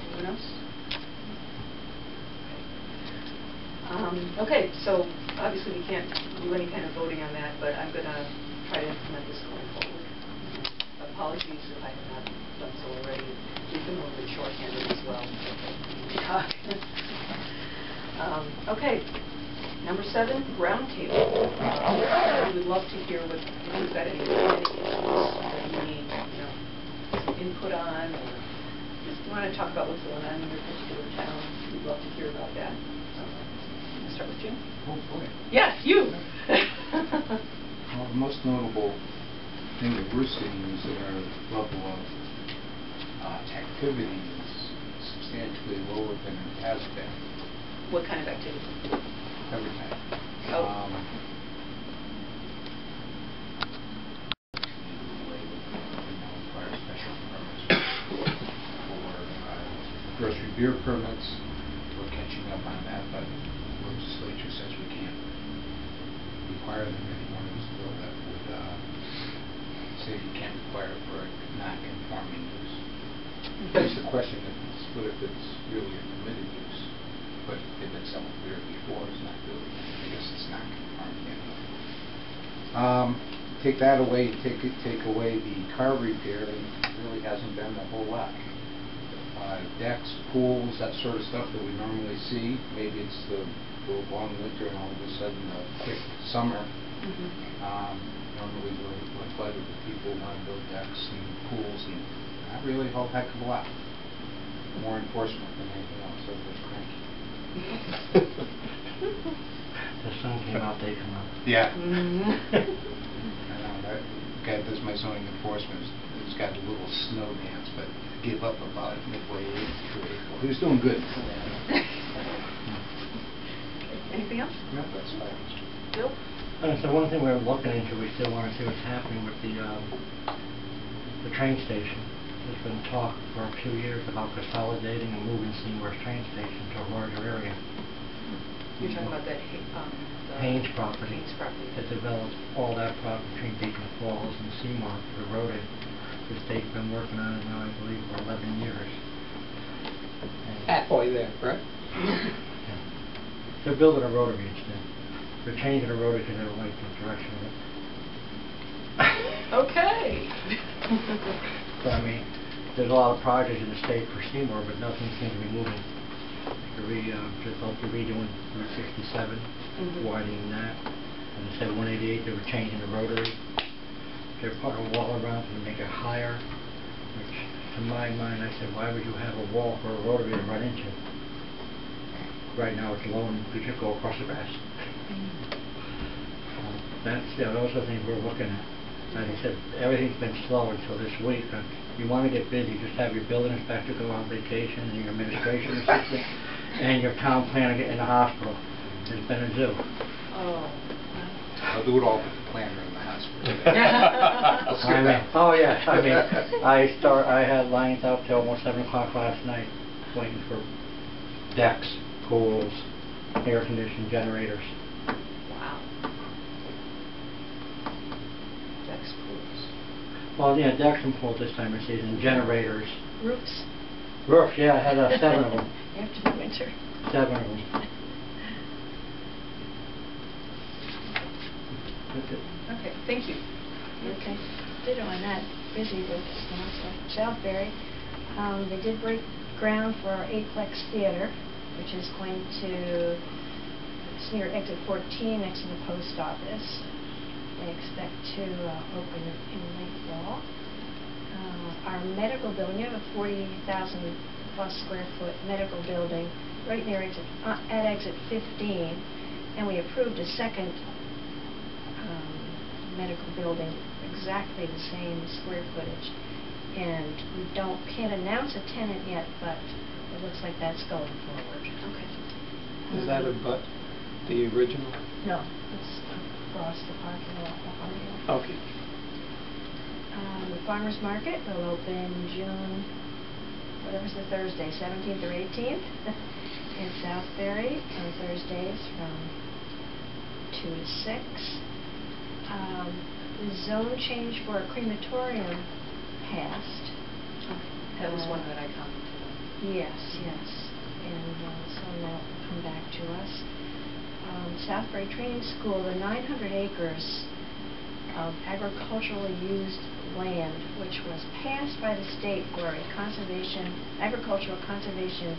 Anyone else? Okay, so obviously we can't do any kind of voting on that, but I'm going to try to implement this going forward. apologies if I have not done so already. We've been a little bit short-handed as well. Okay. Number 7, roundtable. We would love to hear what you've got any issues that you need, some input on, or just want to talk about what's going on in your particular town. We'd love to hear about that. Let's start with Jim. Oh, boy. Yes, you. Well, the most notable thing that we're seeing is that our level of activity is substantially lower than it has been. What kind of activity? Everything. Oh. Require special permits for grocery beer permits. We're catching up on that, but the legislature says we can't require them anymore. There's a bill that would say you can't require it for a non-conforming use. That's the question: what if it's really a permitted use? But they've been selling beer before, it's not really, I guess it's not conforming anyway. Take that away, take away the car repair, and it really hasn't been a whole lot. Decks, pools, that sort of stuff that we normally see. Maybe it's the long winter and all of a sudden the quick summer. Normally we're flooded with people who want to build decks and pools, and not really a whole heck of a lot. More enforcement than anything else. Everybody's cranky. The sun came out, they come out. Yeah. I know, that guy that does my zoning enforcement has got a little snow dance, but gave up about it midway through April. He was doing good. Anything else? No, that's fine. Bill? So one thing we're looking into, we still want to see what's happening with the train station. There's been talk for a few years about consolidating and moving Seymour's train station to a larger area. You're talking about that Haynes property. Haynes property. That developed all that property between Beacon Falls and Seymour, the road. The state's been working on it now, I believe, for 11 years. Halfway there, right? Yeah. They're building a rotary instead. They're changing the rotary because they don't like the direction of it. Okay. So, I mean, there's a lot of projects in the state for Seymour, but nothing seems to be moving. Just hope they're redoing Route 67, widening that. And they said 188, they were changing the rotary. They're putting a wall around to make it higher, which, to my mind, I said, why would you have a wall for a rotary to run into? Right now it's low and we just go across the grass. Those are things we're looking at. Like I said, everything's been slow until this week. You want to get busy, just have your building inspector go on vacation and your administration assistant and your town planner get in the hospital. It's been a zoo. Oh. I'll do it all with the planner in the hospital. Oh yeah, I mean, I had lines out till almost 7 o'clock last night waiting for decks, pools, air conditioning generators. Wow. Decks, pools. Well, yeah, decks and pools this time of season, generators. Roofs. Roofs, yeah, I had 7 of them. After the winter. 7 of them. That's it. Okay, thank you. Okay. Ditto on that. Busy with Southbury. They did break ground for our Aplex Theater, which is going to, it's near exit 14 next to the post office. They expect to open it in late fall. Our medical building, we have a 40,000 plus square foot medical building right near at exit 15, and we approved a second medical building, exactly the same square footage. And we can't announce a tenant yet, but it looks like that's going forward. Okay. Is that about the original? No, it's across the parking lot. Okay. The farmer's market will open June, whatever's the Thursday, 17th or 18th in Southbury on Thursdays from 2 to 6. The zone change for a crematorium passed. That was one that I commented on. Yes, yes. And so that will come back to us. Southbury Training School, the 900 acres of agriculturally used land, which was passed by the state for a conservation, agricultural conservation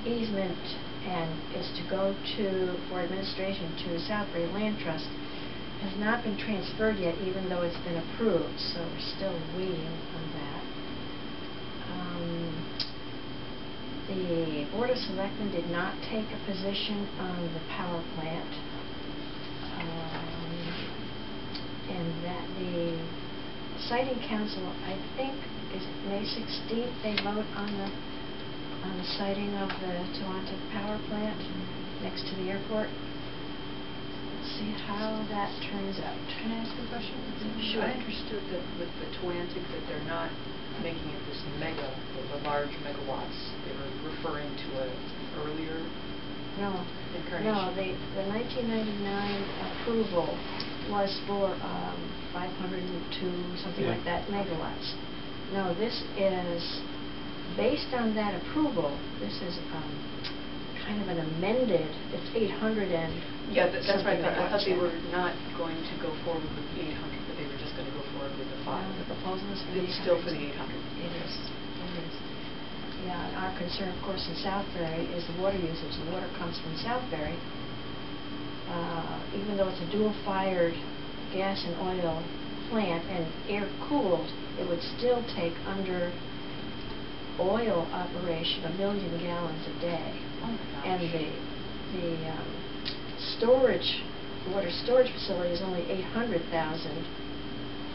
easement, and is to go to, for administration, to Southbury Land Trust, has not been transferred yet, even though it's been approved, so we're still waiting on that. The Board of Selectmen did not take a position on the power plant, and that the Siting Council, I think, is it May 16th, they vote on the siting of the Naugatuck power plant next to the airport. Let's see how that turns out. Can I ask a question? Sure. I understood that with the Naugatuck that they're not making it this mega, the large megawatts. They were referring to an earlier incarnation. No, the 1999 approval was for 502, something like that, megawatts. No, this is, based on that approval, this is kind of an amended, it's 800 and... Yeah, that's right. I thought they were not going to go forward with the 800, but they were just going to go forward with the 5. The proposal is for the 800. It's still for the 800. It is. It is. Yeah, and our concern, of course, in Southbury is the water usage. The water comes from Southbury. Even though it's a dual-fired gas and oil plant and air-cooled, it would still take under oil operation 1 million gallons a day. Oh my gosh. And the storage, water storage facility is only 800,000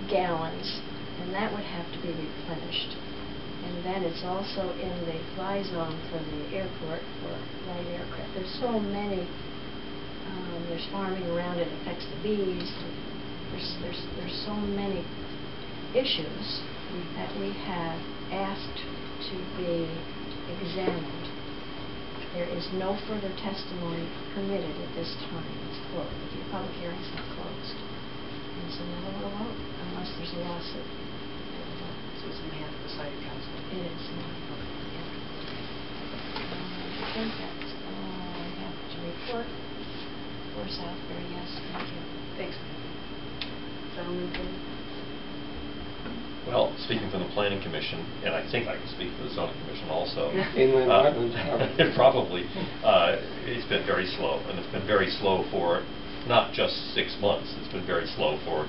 gallons, and that would have to be replenished. And then it's also in the fly zone for the airport for light aircraft. There's so many, there's farming around it, affects the bees. There's so many issues that we have asked to be examined. There is no further testimony permitted at this time. It's closed. The public hearing's not closed. And so now we'll vote unless there's a lawsuit. So it's in the hands of the Siting Council. It is not. Yeah. I think that's all I have to report for Southbury. Yes, thank you. Thanks. Gentlemen, please. Well, speaking for the Planning Commission, and I think I can speak for the Zoning Commission also. Inland wetlands, probably. It's been very slow, and it's been very slow for not just 6 months. It's been very slow for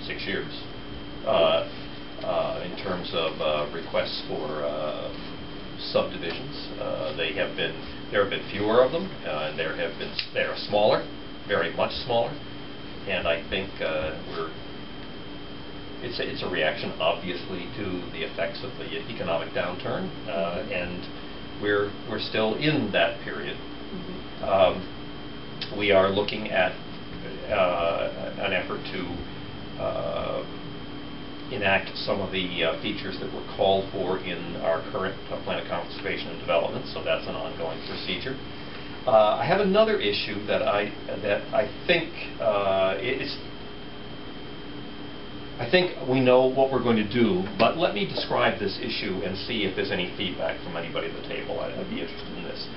6 years in terms of requests for subdivisions. There have been fewer of them, and they are smaller, very much smaller, and I think it's a reaction, obviously, to the effects of the economic downturn, and we're still in that period. We are looking at an effort to enact some of the features that were called for in our current plan of conservation and development, so that's an ongoing procedure. I have another issue that I think I think we know what we're going to do, but let me describe this issue and see if there's any feedback from anybody at the table. I'd be interested in this.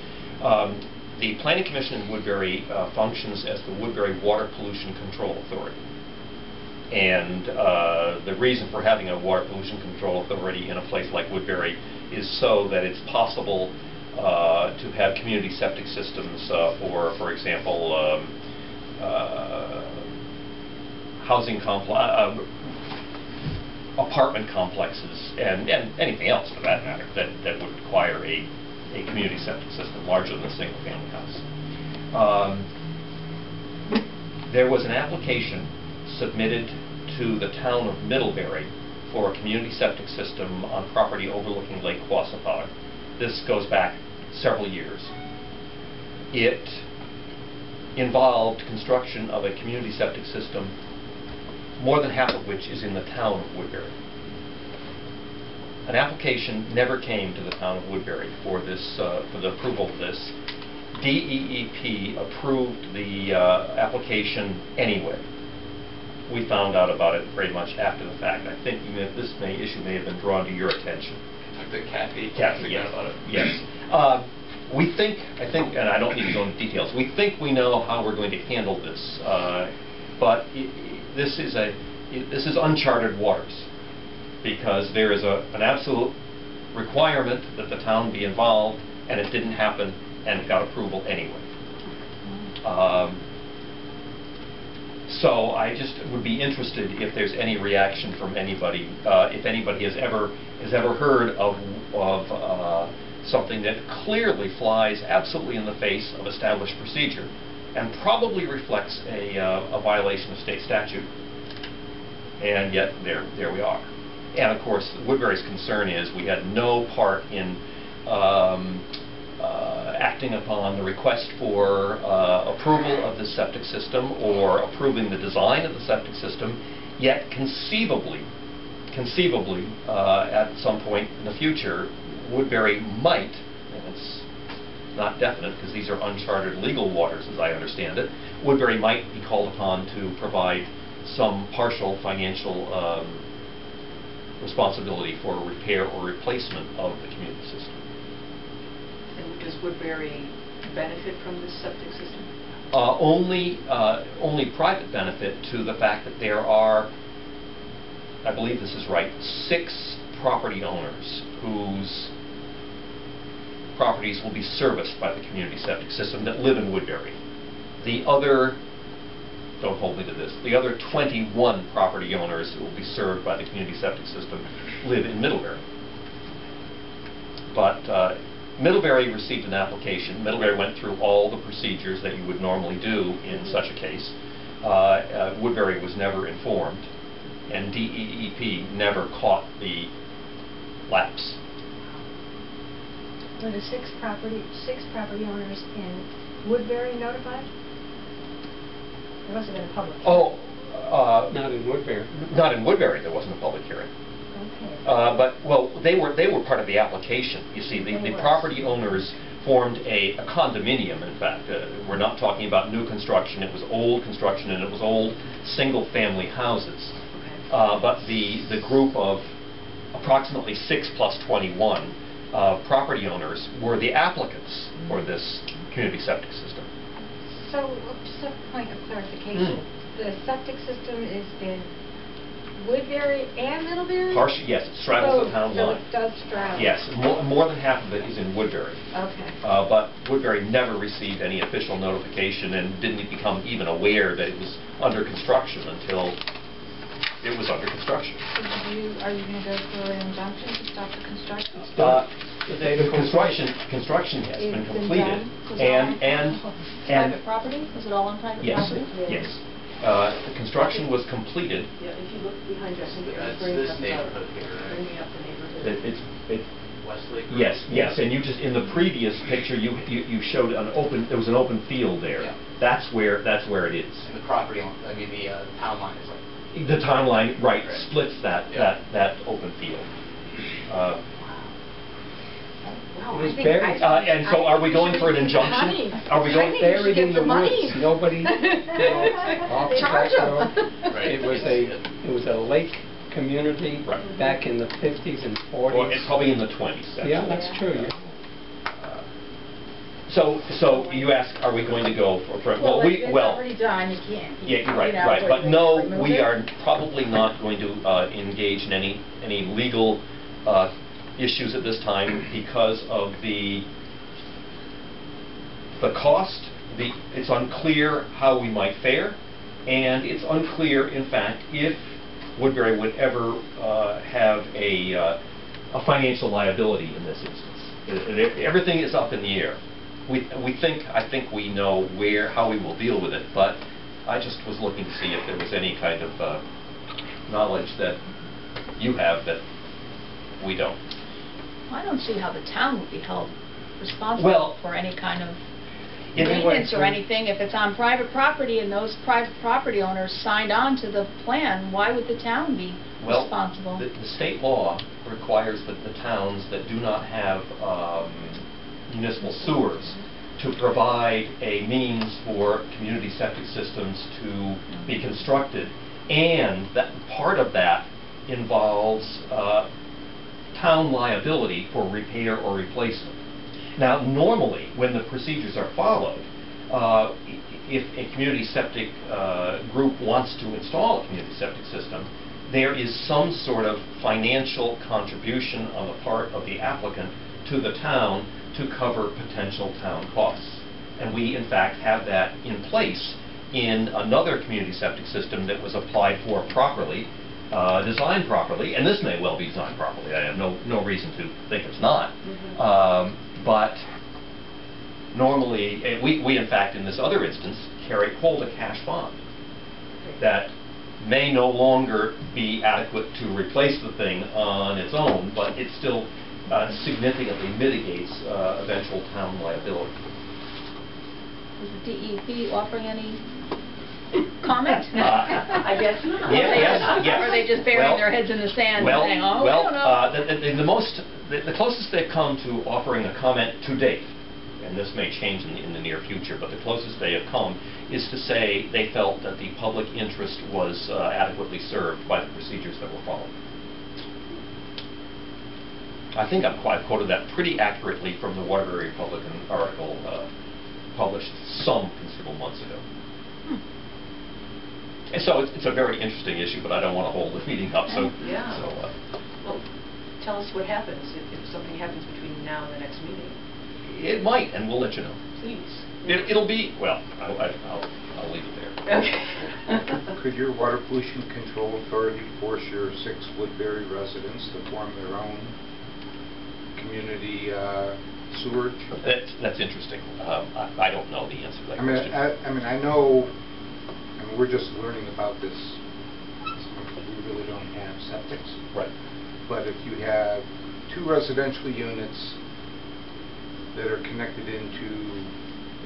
The Planning Commission in Woodbury functions as the Woodbury Water Pollution Control Authority. And the reason for having a Water Pollution Control Authority in a place like Woodbury is so that it's possible to have community septic systems for example, housing apartment complexes, and anything else for that matter that would require a community septic system larger than a single-family house. There was an application submitted to the town of Middlebury for a community septic system on property overlooking Lake Quassapog. This goes back several years. It involved construction of a community septic system, more than half of which is in the town of Woodbury. An application never came to the town of Woodbury for this, for the approval of this. DEEP approved the application anyway. We found out about it very much after the fact. I think this issue may have been drawn to your attention. Talk to Kathy. Kathy, yes. About it. Yes. We think, and I don't need to go into details, we think we know how we're going to handle this, but this is uncharted waters. because there is an absolute requirement that the town be involved, and it didn't happen, and it got approval anyway. So I just would be interested if there's any reaction from anybody, if anybody has ever heard of something that clearly flies absolutely in the face of established procedure, and probably reflects a violation of state statute. And yet there we are. And of course, Woodbury's concern is we had no part in acting upon the request for approval of the septic system or approving the design of the septic system, yet conceivably at some point in the future, Woodbury might, and it's not definite because these are uncharted legal waters as I understand it, Woodbury might be called upon to provide some partial financial responsibility for repair or replacement of the community system. And does Woodbury benefit from this septic system? Only private benefit to the fact that there are, I believe this is right, 6 property owners whose properties will be serviced by the community septic system that live in Woodbury. The other, don't hold me to this, the other 21 property owners who will be served by the community septic system live in Middlebury. But Middlebury received an application. Middlebury went through all the procedures that you would normally do in such a case. Woodbury was never informed, and DEEP never caught the lapse. Were the 6 property owners in Woodbury notified? There must have been a public hearing. Not in Woodbury. Not in Woodbury. There wasn't a public hearing. Okay. But they were part of the application. You see, the property owners formed a condominium. In fact, we're not talking about new construction. It was old construction, and it was old single-family houses. But the group of approximately 6 plus 21 property owners were the applicants for this community septic system. So, just a point of clarification. The septic system is in Woodbury and Middlebury? Yes, it straddles the town line. So it does straddle. Yes, more than half of it is in Woodbury. Okay. But Woodbury never received any official notification and didn't become even aware that it was under construction until it was under construction. So are you going to go for an injunction to stop the construction? The construction has been completed, and Private property? Was it all on private property? Yes. The construction was completed. Yeah, if you look behind you, I think That's this neighborhood here, right? bringing up the neighborhood. It's Westlake? yes, and you just in the previous picture you showed there was an open field there. Yeah. That's where it is. And the property, the town line is like... The town line, right, Right. splits that open field. It was buried. And so are we going for an injunction? Are we going Buried in the woods. Nobody, Charge them. It was a lake community back in the 50s and 40s. Or it's probably in the 20s. Actually. Yeah, that's true. Yeah. So you ask, are we going to go for It's already done. You can't. Yeah, right. But no, we are probably not going to engage in any legal issues at this time because of the cost. It's unclear how we might fare, and it's unclear, in fact, if Woodbury would ever have a financial liability in this instance. Everything is up in the air. I think we know how we will deal with it, but I just was looking to see if there was any kind of knowledge that you have that we don't. I don't see how the town would be held responsible for any kind of maintenance or anything. If it's on private property and those private property owners signed on to the plan, why would the town be responsible? The state law requires that the towns that do not have municipal sewers to provide a means for community septic systems to be constructed, and that part of that involves town liability for repair or replacement. Now, normally, when the procedures are followed, if a community septic group wants to install a community septic system, there is some sort of financial contribution on the part of the applicant to the town to cover potential town costs. And we, in fact, have that in place in another community septic system that was applied for properly, designed properly, and this may well be designed properly. I have no reason to think it's not. But normally, we in fact, in this other instance, hold a cash bond that may no longer be adequate to replace the thing on its own, but it still significantly mitigates eventual town liability. Is the DEP offering any comment? I guess not. Yes. Or are they just burying their heads in the sand and saying, oh, we don't know? The closest they've come to offering a comment to date, and this may change in the near future, but the closest they have come is to say they felt that the public interest was adequately served by the procedures that were followed. I think I've quoted that pretty accurately from the Waterbury Republican article published some considerable months ago. And so it's a very interesting issue, but I don't want to hold the meeting up. So, well, tell us what happens if something happens between now and the next meeting. It might, and we'll let you know. Please. It'll be, well, I'll leave it there. Okay. Could your Water Pollution Control Authority force your 6 Woodbury residents to form their own community sewerage? That's interesting. I don't know the answer to that question. I know, we're just learning about this. We really don't have septics. Right. But if you have 2 residential units that are connected into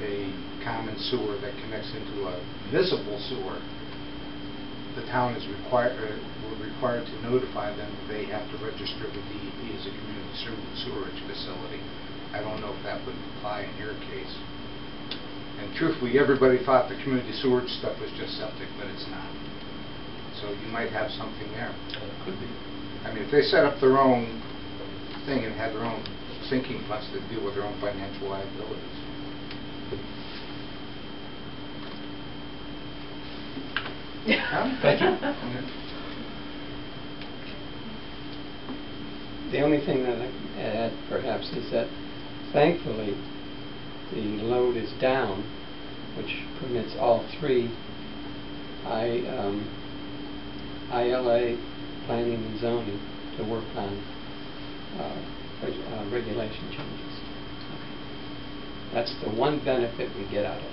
a common sewer that connects into a municipal sewer, the town is required to notify them that they have to register with DEP as a community sewerage facility. I don't know if that would apply in your case. And truthfully, everybody thought the community sewerage stuff was just septic, but it's not. So you might have something there. Could be. I mean, if they set up their own thing and had their own sinking funds to deal with their own financial liabilities. Thank you. The only thing that I can add, perhaps, is that thankfully the load is down, which permits all 3 ILA planning and zoning to work on regulation changes. That's the one benefit we get out of it.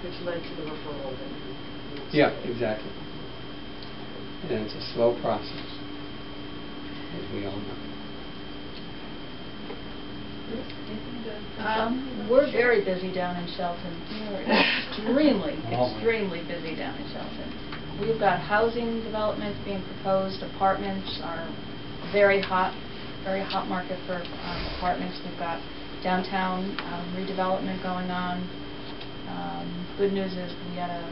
Which led to the referral that Yeah, exactly. And it's a slow process, as we all know. We're very busy down in Shelton. We're extremely busy down in Shelton. We've got housing developments being proposed. Apartments are very hot market for apartments. We've got downtown redevelopment going on. Good news is we had a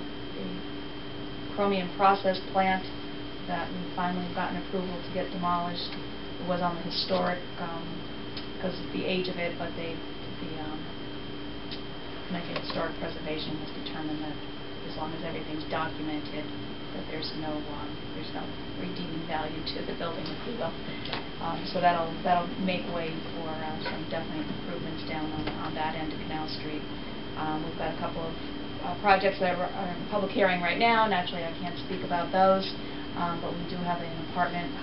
chromium process plant that we finally gotten approval to get demolished. It was on the historic because of the age of it, but the Connecticut Historic Preservation has determined that as long as everything's documented, that there's no redeeming value to the building, if you will. So that'll make way for some definite improvements down on that end of Canal Street. We've got a couple of projects that are in public hearing right now. Naturally, I can't speak about those, but we do have an apartment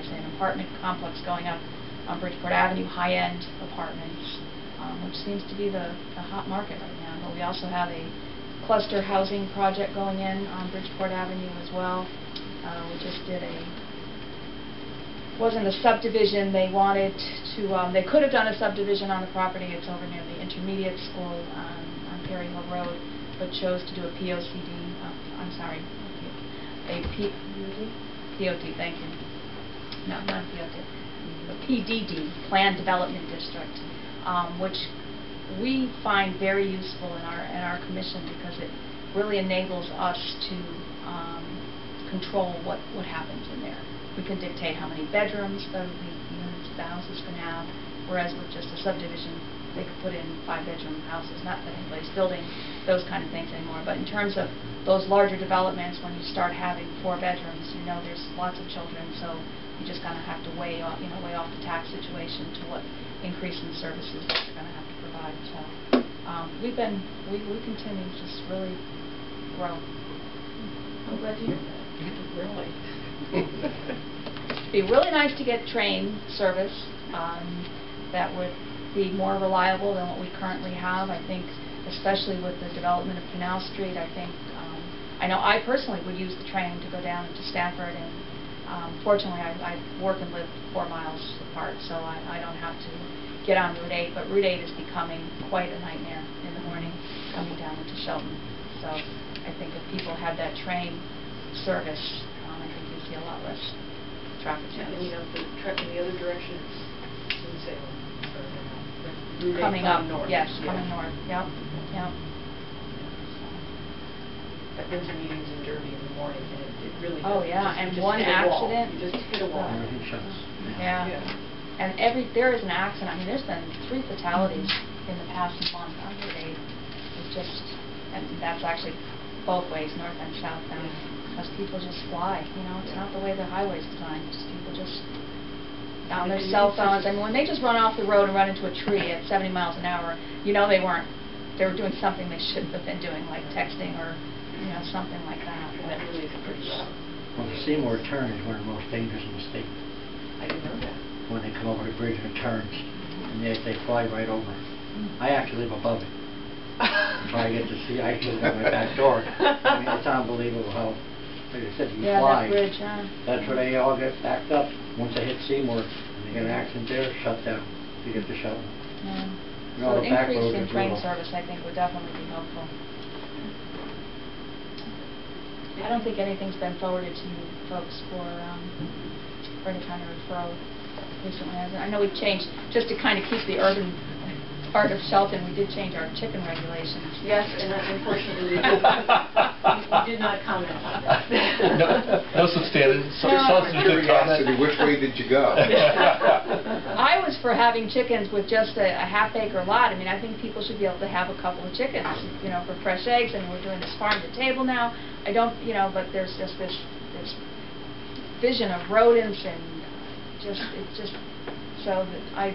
an apartment complex going up on Bridgeport Avenue, high-end apartments, which seems to be the hot market right now. But we also have a cluster housing project going in on Bridgeport Avenue as well. We just did wasn't a subdivision. They wanted to, they could have done a subdivision on the property. It's over near the intermediate school on Perry Hill Road, but chose to do a POCD, I'm sorry, POD, thank you. No, not POD. A PDD, Planned Development District, which we find very useful in our commission because it really enables us to control what happens in there. We can dictate how many bedrooms the house is going to have, Whereas with just a subdivision, they could put in 5-bedroom houses. Not that anybody's building those kind of things anymore, but in terms of those larger developments, when you start having 4 bedrooms, you know there's lots of children, so you just kind of have to weigh off the tax situation to what increase in services that you're going to have to provide. So we continue to just really grow. I'm glad to hear that. Really. It'd be really nice to get train service that would be more reliable than what we currently have. I think, especially with the development of Canal Street, I think, I know I personally would use the train to go down to Stafford, and fortunately I work and live 4 miles apart, so I don't have to get on Route 8, but Route 8 is becoming quite a nightmare in the morning coming down into Shelton. So I think if people had that train service, I think you'd see a lot less traffic jams. And the truck in the other direction is in Salem. Coming up north. Yes, yeah. coming north. Yep. Yep. I've been to meetings in Derby in the morning, and it really Oh does. yeah, and You just one hit a wall. accident. You just hit a wall. Everything shuts. Yeah. And there is an accident. I mean, there's been 3 fatalities in the past month on Route 8. It's just, and that's actually both ways, north and southbound, because people just fly. It's not the way the highway's designed. Just people just on their cell phones. I mean, when they just run off the road and run into a tree at 70 miles an hour, they were doing something they shouldn't have been doing, like texting or something like that. And that really is pretty rough. Well, the Seymour turn is one of the most dangerous in the state. I didn't know that. When they come over the bridge and it turns, and they fly right over. I actually live above it. So I get to see, I can look out my back door. I mean, it's unbelievable how, like I said, you fly. That bridge, huh? That's where they all get backed up. Once they hit Seymour, and they get an accident there, shut down. You get to Shelton. Yeah. All So the an back increase roads in are train brutal. service, I think, would definitely be helpful. I don't think anything's been forwarded to you folks for any kind of referral recently. I know we've changed, just to kind of keep the urban part of Shelton, we did change our chicken regulations. Yes, and unfortunately, we did not comment on that. No substantive Curiosity, comment. which way did you go? I was for having chickens with just a half-acre lot. I mean, I think people should be able to have a couple of chickens, for fresh eggs. I mean, we're doing this farm to table now. I don't, but there's just this vision of rodents and so that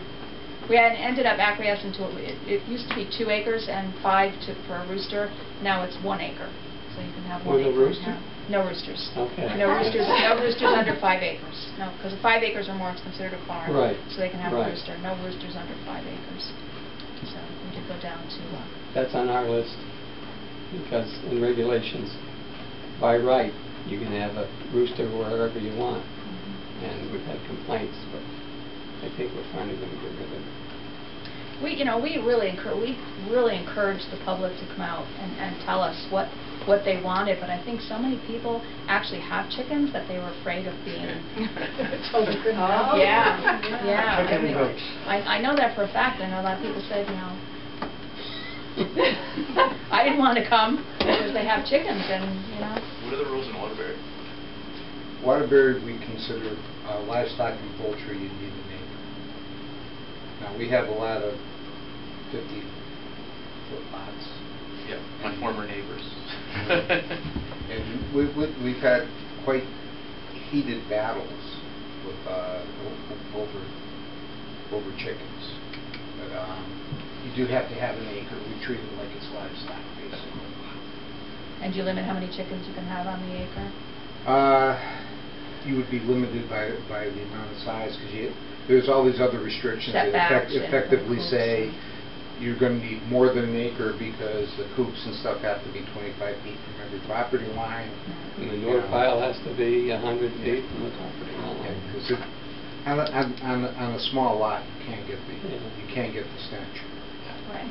we had ended up acquiescing to it. It used to be 2 acres and 5 for a rooster. Now it's 1 acre, so you can have 1 acre. With a rooster? No roosters. Okay. No roosters. No roosters under 5 acres. No, because 5 acres or more, it's considered a farm. Right. So they can have a Right. rooster. No roosters under 5 acres. So we did go down to. That's on our list, because in regulations, by right, you can have a rooster wherever you want, and we've had complaints, but I think we're finally going to get rid of it. We really encourage the public to come out and tell us what they wanted, but I think so many people actually have chickens that they were afraid of being told they couldn't have. Yeah. Chicken and goats. I know that for a fact. I know a lot of people said, I didn't want to come because they have chickens, and What are the rules in Waterbury? Waterbury, we consider livestock and poultry, you need an acre. Now, we have a lot of 50-foot lots. Yeah, my former neighbors. And we've had quite heated battles with over chickens. But you do have to have an acre. We treat it like it's livestock, basically. And do you limit how many chickens you can have on the acre? You would be limited by the amount of size, because there's all these other restrictions that Setbacks effectively and say you're going to need more than an acre because the coops and stuff have to be 25 feet from every property line. And the north pile has to be 100 feet from the property line. Because on a small lot, you can't get the stench. Right.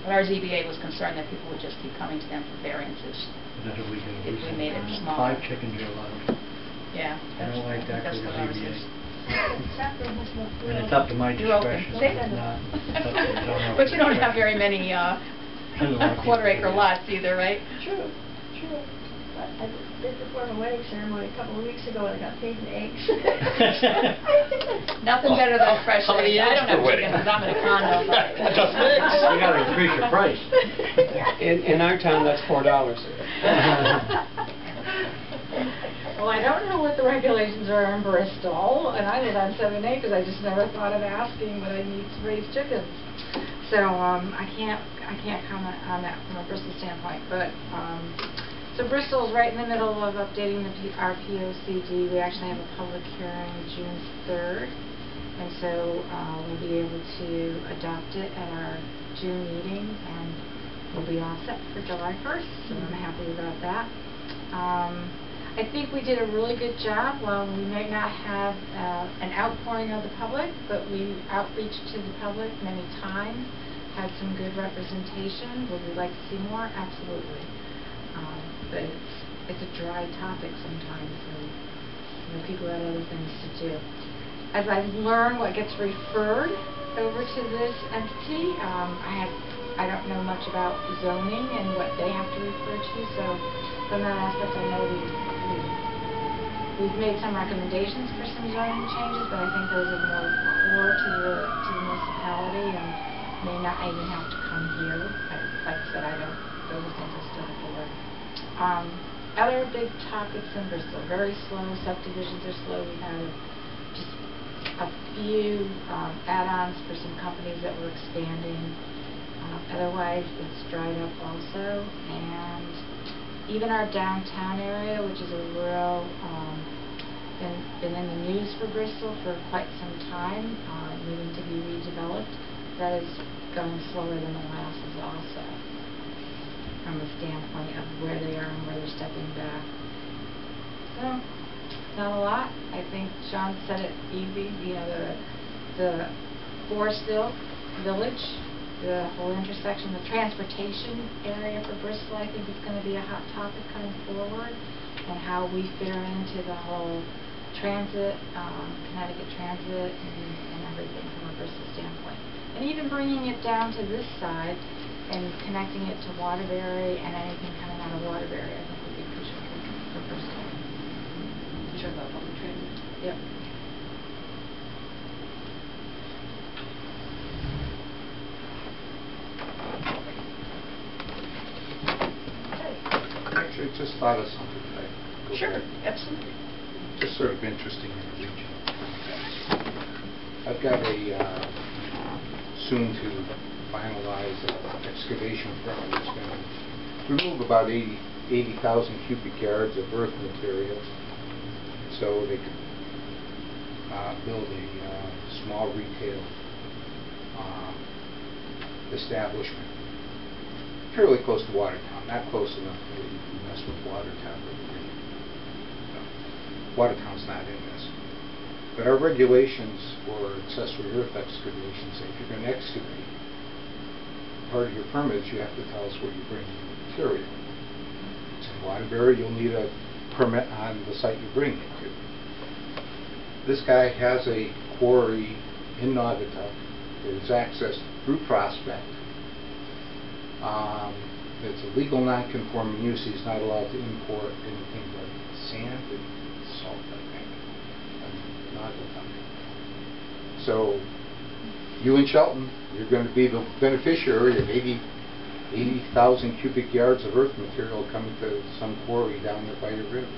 But our ZBA was concerned that people would just keep coming to them for variances. That's what we do. If we made it smaller. 5 chickens are allowed. Yeah. I don't like that That's for the what ours ZBA. is. And it's up to my You're open. discretion. See? It's not. It's up to the owner. But you don't have very many quarter-acre lots either, right? True. I did perform a wedding ceremony a couple of weeks ago and I got paid in eggs. Nothing better than fresh How many eggs. I eggs don't per have wedding? chickens, I'm in a condo, but. Just eggs. You gotta increase your price. In our town, that's $4. Well, I don't know what the regulations are in Bristol, and I live on 7 acres. I just never thought of asking, but I need to raise chickens. So I can't comment on that from a Bristol standpoint. But so Bristol is right in the middle of updating our POCD. We actually have a public hearing June 3rd, and so we'll be able to adopt it at our June meeting, and we'll be all set for July 1st. So I'm happy about that. I think we did a really good job. While we may not have an outpouring of the public, but we outreached to the public many times, had some good representation. Would we like to see more? Absolutely. But it's a dry topic sometimes, and people have other things to do. As I've learned what gets referred over to this entity, I don't know much about zoning and what they have to refer to, so from that aspect I know we've made some recommendations for some zoning changes, but I think those are more core to the municipality and may not even have to come here. Like I said, those are things I still have to learn. Other big topics in Bristol, very slow, subdivisions are slow. We had just a few add-ons for some companies that were expanding. Otherwise, it's dried up also, and even our downtown area, which is a real, been in the news for Bristol for quite some time, needing to be redeveloped, that is going slower than molasses also, from the standpoint of where they are and where they're stepping back. So, not a lot. I think Sean said it easy. The Forestville Village, the whole intersection, the transportation area for Bristol, I think is going to be a hot topic coming forward, and how we fare into the whole transit, Connecticut transit, and everything from a Bristol standpoint. And even bringing it down to this side and connecting it to Waterbury and anything coming out of Waterbury, I think would be crucial for Bristol. You talking about public transit? Yep. Actually, I just thought of something today. Sure, absolutely. Just sort of interesting in the region. I've got a soon to finalize excavation permit that's going to remove about 80,000 cubic yards of earth material, so they could build a small retail establishment fairly close to Watertown, not close enough to mess with Watertown. Watertown's not in this. But our regulations for accessory earth excavations say if you're going to excavate, part of your permits you have to tell us where you bring the material. It's in Waterbury, you'll need a permit on the site you bring it to. This guy has a quarry in Naugatuck that is accessed through Prospect. It's a legal non-conforming use. He's not allowed to import anything but sand and salt, I think, and Naugatuck. So you in Shelton, you're going to be the beneficiary of 80,000 cubic yards of earth material coming to some quarry down there by your river.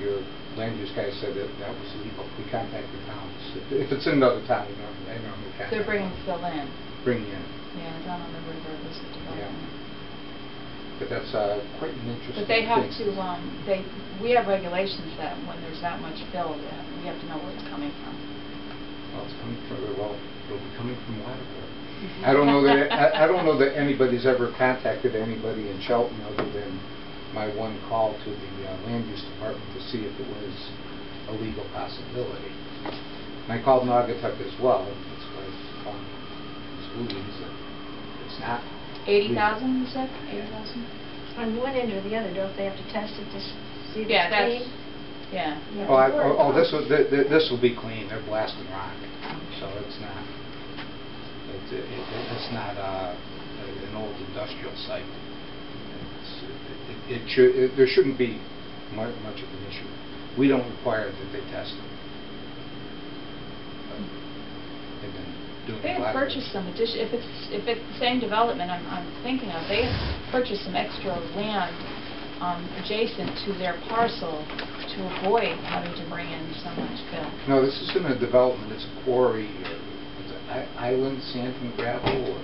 Your land use guy said that that was legal. We contacted towns. If it's in another town, they normally contact. They're bringing fill in. Bring in. Yeah, down on the river, this is development. Yeah. But that's quite an interesting But they have thing. to, we have regulations that when there's that much fill, we have to know where it's coming from. Well, it's coming from, it'll be coming from Waterbury. I don't know that I don't know that anybody's ever contacted anybody in Shelton other than my one call to the land use department to see if it was a legal possibility. And I called Naugatuck as well. That's why I found Ms. Louise that it's not. 80,000, you said? 80,000? On one end or the other, don't they have to test it to see if Yeah, it's that's, clean? yeah. This will be clean. They're blasting rock, so it's not. It's not an old industrial site. There shouldn't be much of an issue. We don't require that they test it. they've been doing They a lot have of purchased some addition, if it's the same development I'm thinking of, they have purchased some extra land adjacent to their parcel to avoid having to bring in so much fill. No, this isn't a development, it's a quarry, it's an island, sand and gravel, or...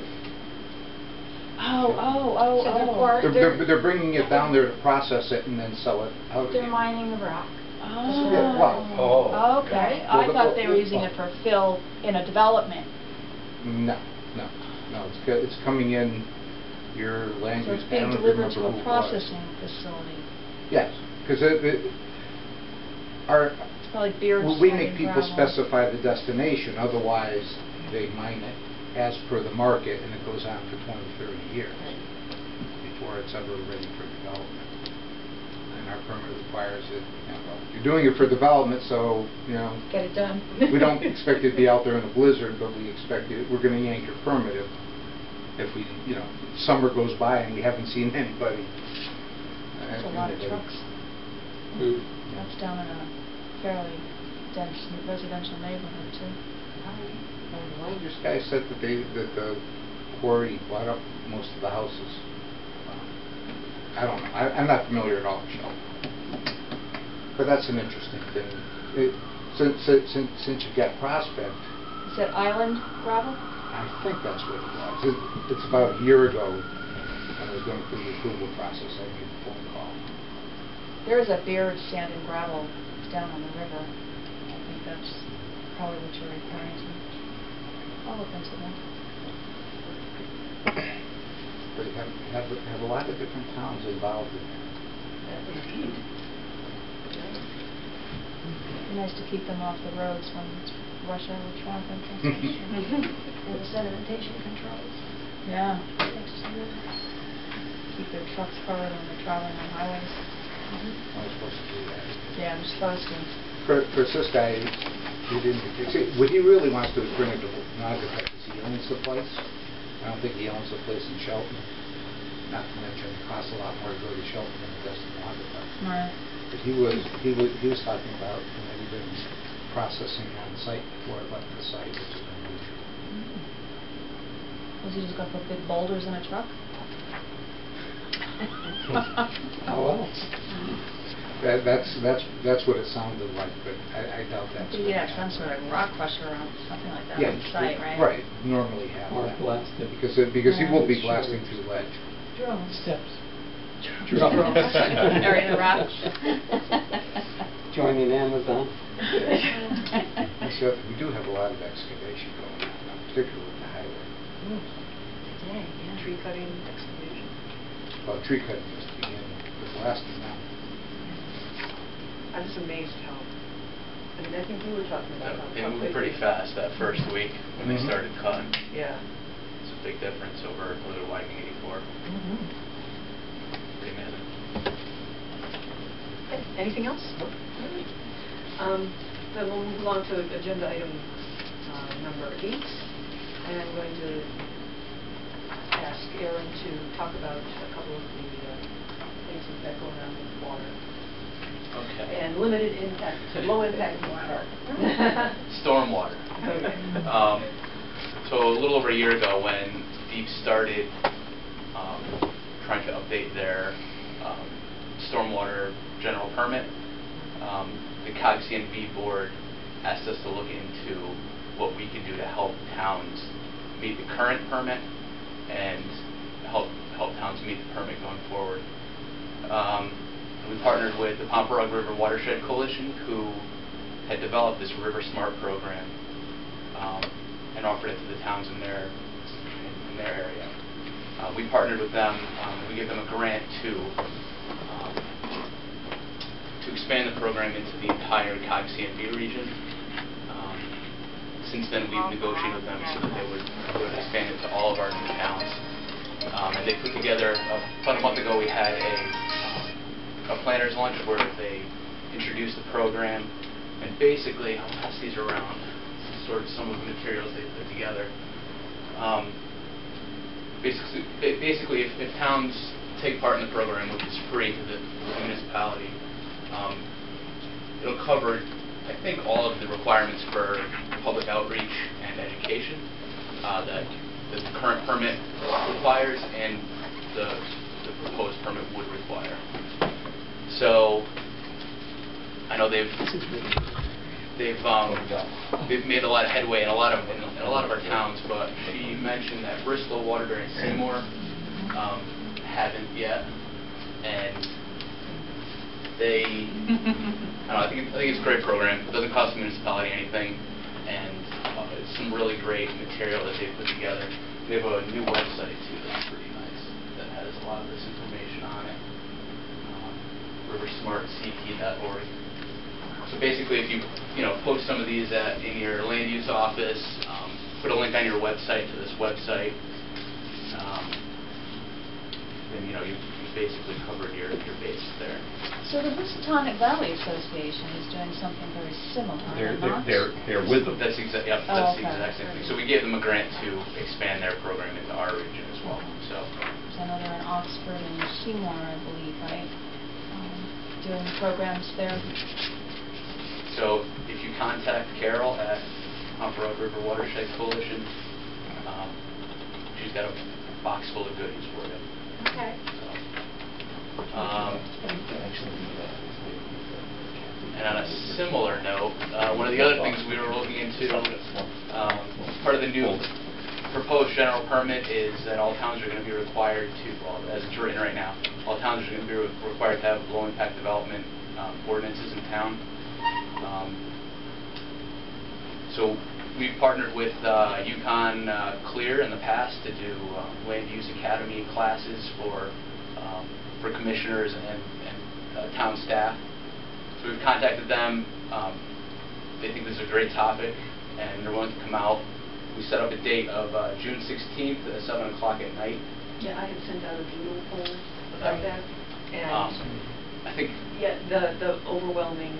Oh. So They're bringing it down there to process it and then sell it out they're again. mining the rock. Yeah, well, Oh, okay. I thought they were using it for fill in a development. No, it's coming in your land So use. it's being I don't delivered to remember who a it was. processing facility. Yes, because It's probably beard we sand make and people gravel. specify the destination, otherwise they mine it as per the market and it goes on for 20, 30 years before it's ever ready for development. And our permit requires it, you're doing it for development, so, Get it done. we don't expect it to be out there in a blizzard, but we expect it, we're going to yank your permit if we, summer goes by and we haven't seen anybody. That's a lot of trucks. That's down in a fairly dense residential neighborhood too. Well, this guy said that the quarry bought up most of the houses. I don't know. I'm not familiar at all, Michelle. But that's an interesting thing. Since you've got Prospect, Is that island gravel? I think that's what it was. It's about a year ago when I was going through the approval process. I made a phone call. There is a beard sand and gravel down on the river. I think that's probably what you're referring to. I'll look into that. But you have a lot of different towns involved in that. Indeed. Be nice to keep them off the roads when it's rush hour traffic. And the sedimentation controls. Yeah. Keep their trucks covered when they're traveling on highways. I was supposed to do that. Yeah, they're supposed to. For this guy, he didn't. What he really wants to do is bring it to Naugatuck because he owns the place. I don't think he owns the place in Shelton. Not to mention it costs a lot more to go to Shelton than it does to Naugatuck. Right. But he was talking about even processing on site before it left the site, which is unusual. Was he just going to put big boulders in a truck? How else? That's what it sounded like, but I doubt that's. You'd have some sort of rock crusher or something like that Yeah, on site, right? right. Normally have Or that. blasted. Because he will be blasting through ledge. Drones. Steps. Burying the rocks. Joining Amazon. So we do have a lot of excavation going on, particularly with the highway. Today, yeah. Tree cutting, excavation. Well, tree cutting is to begin with blasting now. I'm just amazed how, I think you were talking about how They moved quickly- pretty fast that first week when they Mhm. started cutting. Yeah. It's a big difference over where they're widening 84. Pretty amazing. Okay, anything else? Then we'll move along to agenda item number 8. And I'm going to ask Aaron to talk about a couple of the things we've got going on with water. Okay. And limited impact, low impact water. Stormwater. Okay. So a little over a year ago when Deep started trying to update their stormwater general permit, the CoG CNV board asked us to look into what we could do to help towns meet the current permit and help towns meet the permit going forward. We partnered with the Pomperaug River Watershed Coalition, who had developed this River Smart program and offered it to the towns in their area. We partnered with them. We gave them a grant to expand the program into the entire CoG CNV region. Since then, we've negotiated with them so that they would expand it to all of our new towns. And they put together, about a month ago, we had a planners lunch where they introduced the program, and basically, I'll pass these around, sort of some of the materials they put together. Basically, if towns take part in the program, which is free to the municipality, it'll cover, I think, all of the requirements for public outreach and education. classification that the current permit requires and the proposed permit would require. So I know they've made a lot of headway in a lot of our towns, but she mentioned that Bristol, Waterbury, and Seymour haven't yet, and they I think it's a great program. It doesn't cost the municipality anything, and it's some really great material that they've put together. They have a new website too that's pretty nice that has a lot of this information on it. riversmartct.org. So basically, if you post some of these in your land use office, put a link on your website to this website, then you basically covered your bases there. So the Housatonic Valley Association is doing something very similar. They're with them. That's the exact same thing. So we gave them a grant to expand their program into our region as well. So I know they're in Oxford and Seymour, I believe, right? Doing programs there. So if you contact Carol at Humperock River Watershed Coalition, she's got a box full of goodies for you. Okay. And on a similar note, one of the other things we were looking into, part of the new proposed general permit is that all towns are going to be required to, well, as it's written right now, all towns are going to be required to have low impact development ordinances in town. So we've partnered with Yukon Clear in the past to do land use academy classes for commissioners and town staff. So we've contacted them. They think this is a great topic, and they're willing to come out. We set up a date of June 16th at 7 o'clock at night. Yeah, I had sent out a doodle poll about that. And I think the overwhelming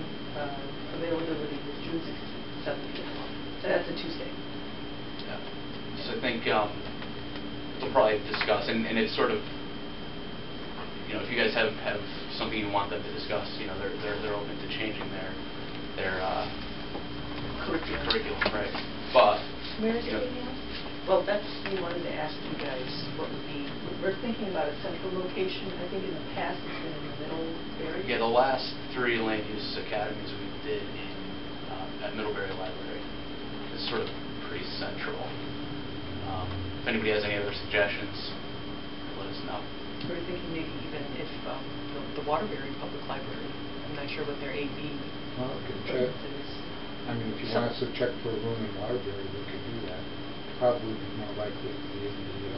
availability was June 16th, 7 p.m. So that's a Tuesday. Yeah. So I think we'll probably discuss, and it's sort of, if you guys have something you want them to discuss, they're open to changing their curriculum, right? But Where is it again? Well, we wanted to ask you guys what would be. We're thinking about a central location. I think in the past it's been in the middle area. Yeah, the last 3 land use academies we did at Middlebury Library is sort of pretty central. If anybody has any other suggestions, let us know. We're thinking maybe even if the Waterbury Public Library. I'm not sure what their AV check. is. I mean, if you want us to check for a room in Waterbury, we could do that. Probably be more likely to be in the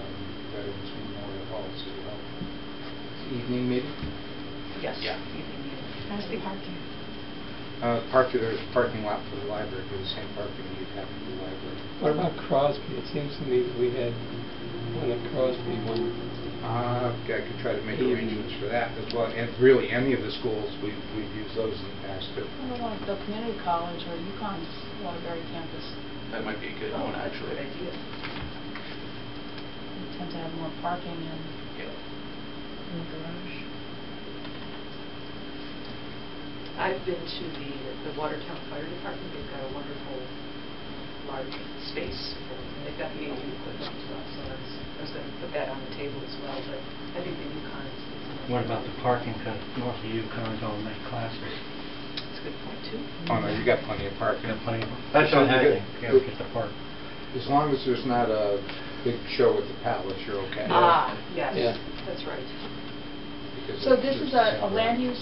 Veterans Memorial Hall, City Hall. Evening meeting? Yes. Yeah. Evening meeting. How's the parking? There's a parking lot for the library, for the same parking you'd have for the library. What about Crosby? It seems to me that we had one at Crosby, one. I could try to make arrangements for that as well. And really, any of the schools, we've used those in the past too. I don't want the community college or Yukon's Waterbury campus. That might be a good one, That's a actually. good idea. They tend to have more parking and Yeah. in the garage. I've been to the Watertown Fire Department. They've got a wonderful large space and they've got the AV equipment as well. So I was going to put that on the table as well. But I think the Yukon is What about the parking? Because most of Yukon don't make classes. That's a good point too. Oh no, you got plenty of parking. That's what I think. You have to get the park. As long as there's not a big show at the Palace, you're okay. Yes, Yeah. that's right. Because So this is a it's- land use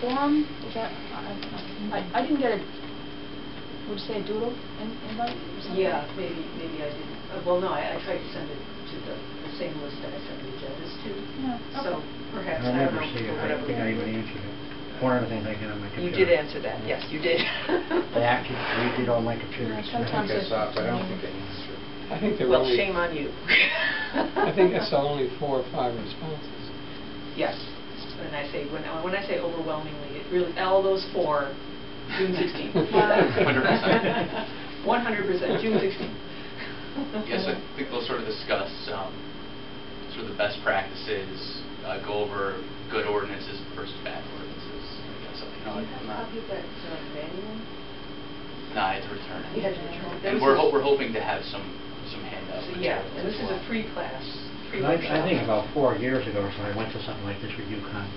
forum? Is that, I didn't get a, would you say a doodle invite or something? Yeah, maybe I didn't. Well, no, I tried to send it to the same list that I sent the agendas to. Yeah, So okay. perhaps, I I don't never know, see it. for I whatever think I reason. even answered it. One of the things I did on my You computer. did answer that, yes, you did. I actually redid all my computers. Yeah, I think I sometimes saw it, but I don't it's- think I answered. I think there were Well, only. shame on you. I think I saw only 4 or 5 responses. Yes, and I say, when I say overwhelmingly, it really, all those 4, June 16th. 100%. 100%, June 16th. Yes, I think they'll sort of discuss sort of the best practices, go over good ordinances versus bad ordinances. I guess, Do you have a copy of that manual? No, I had to return it. You had to return it. And we're hoping to have some handouts. So, yeah, and this is a free class, free workshop. I think about 4 years ago or so, I went to something like this with UConn,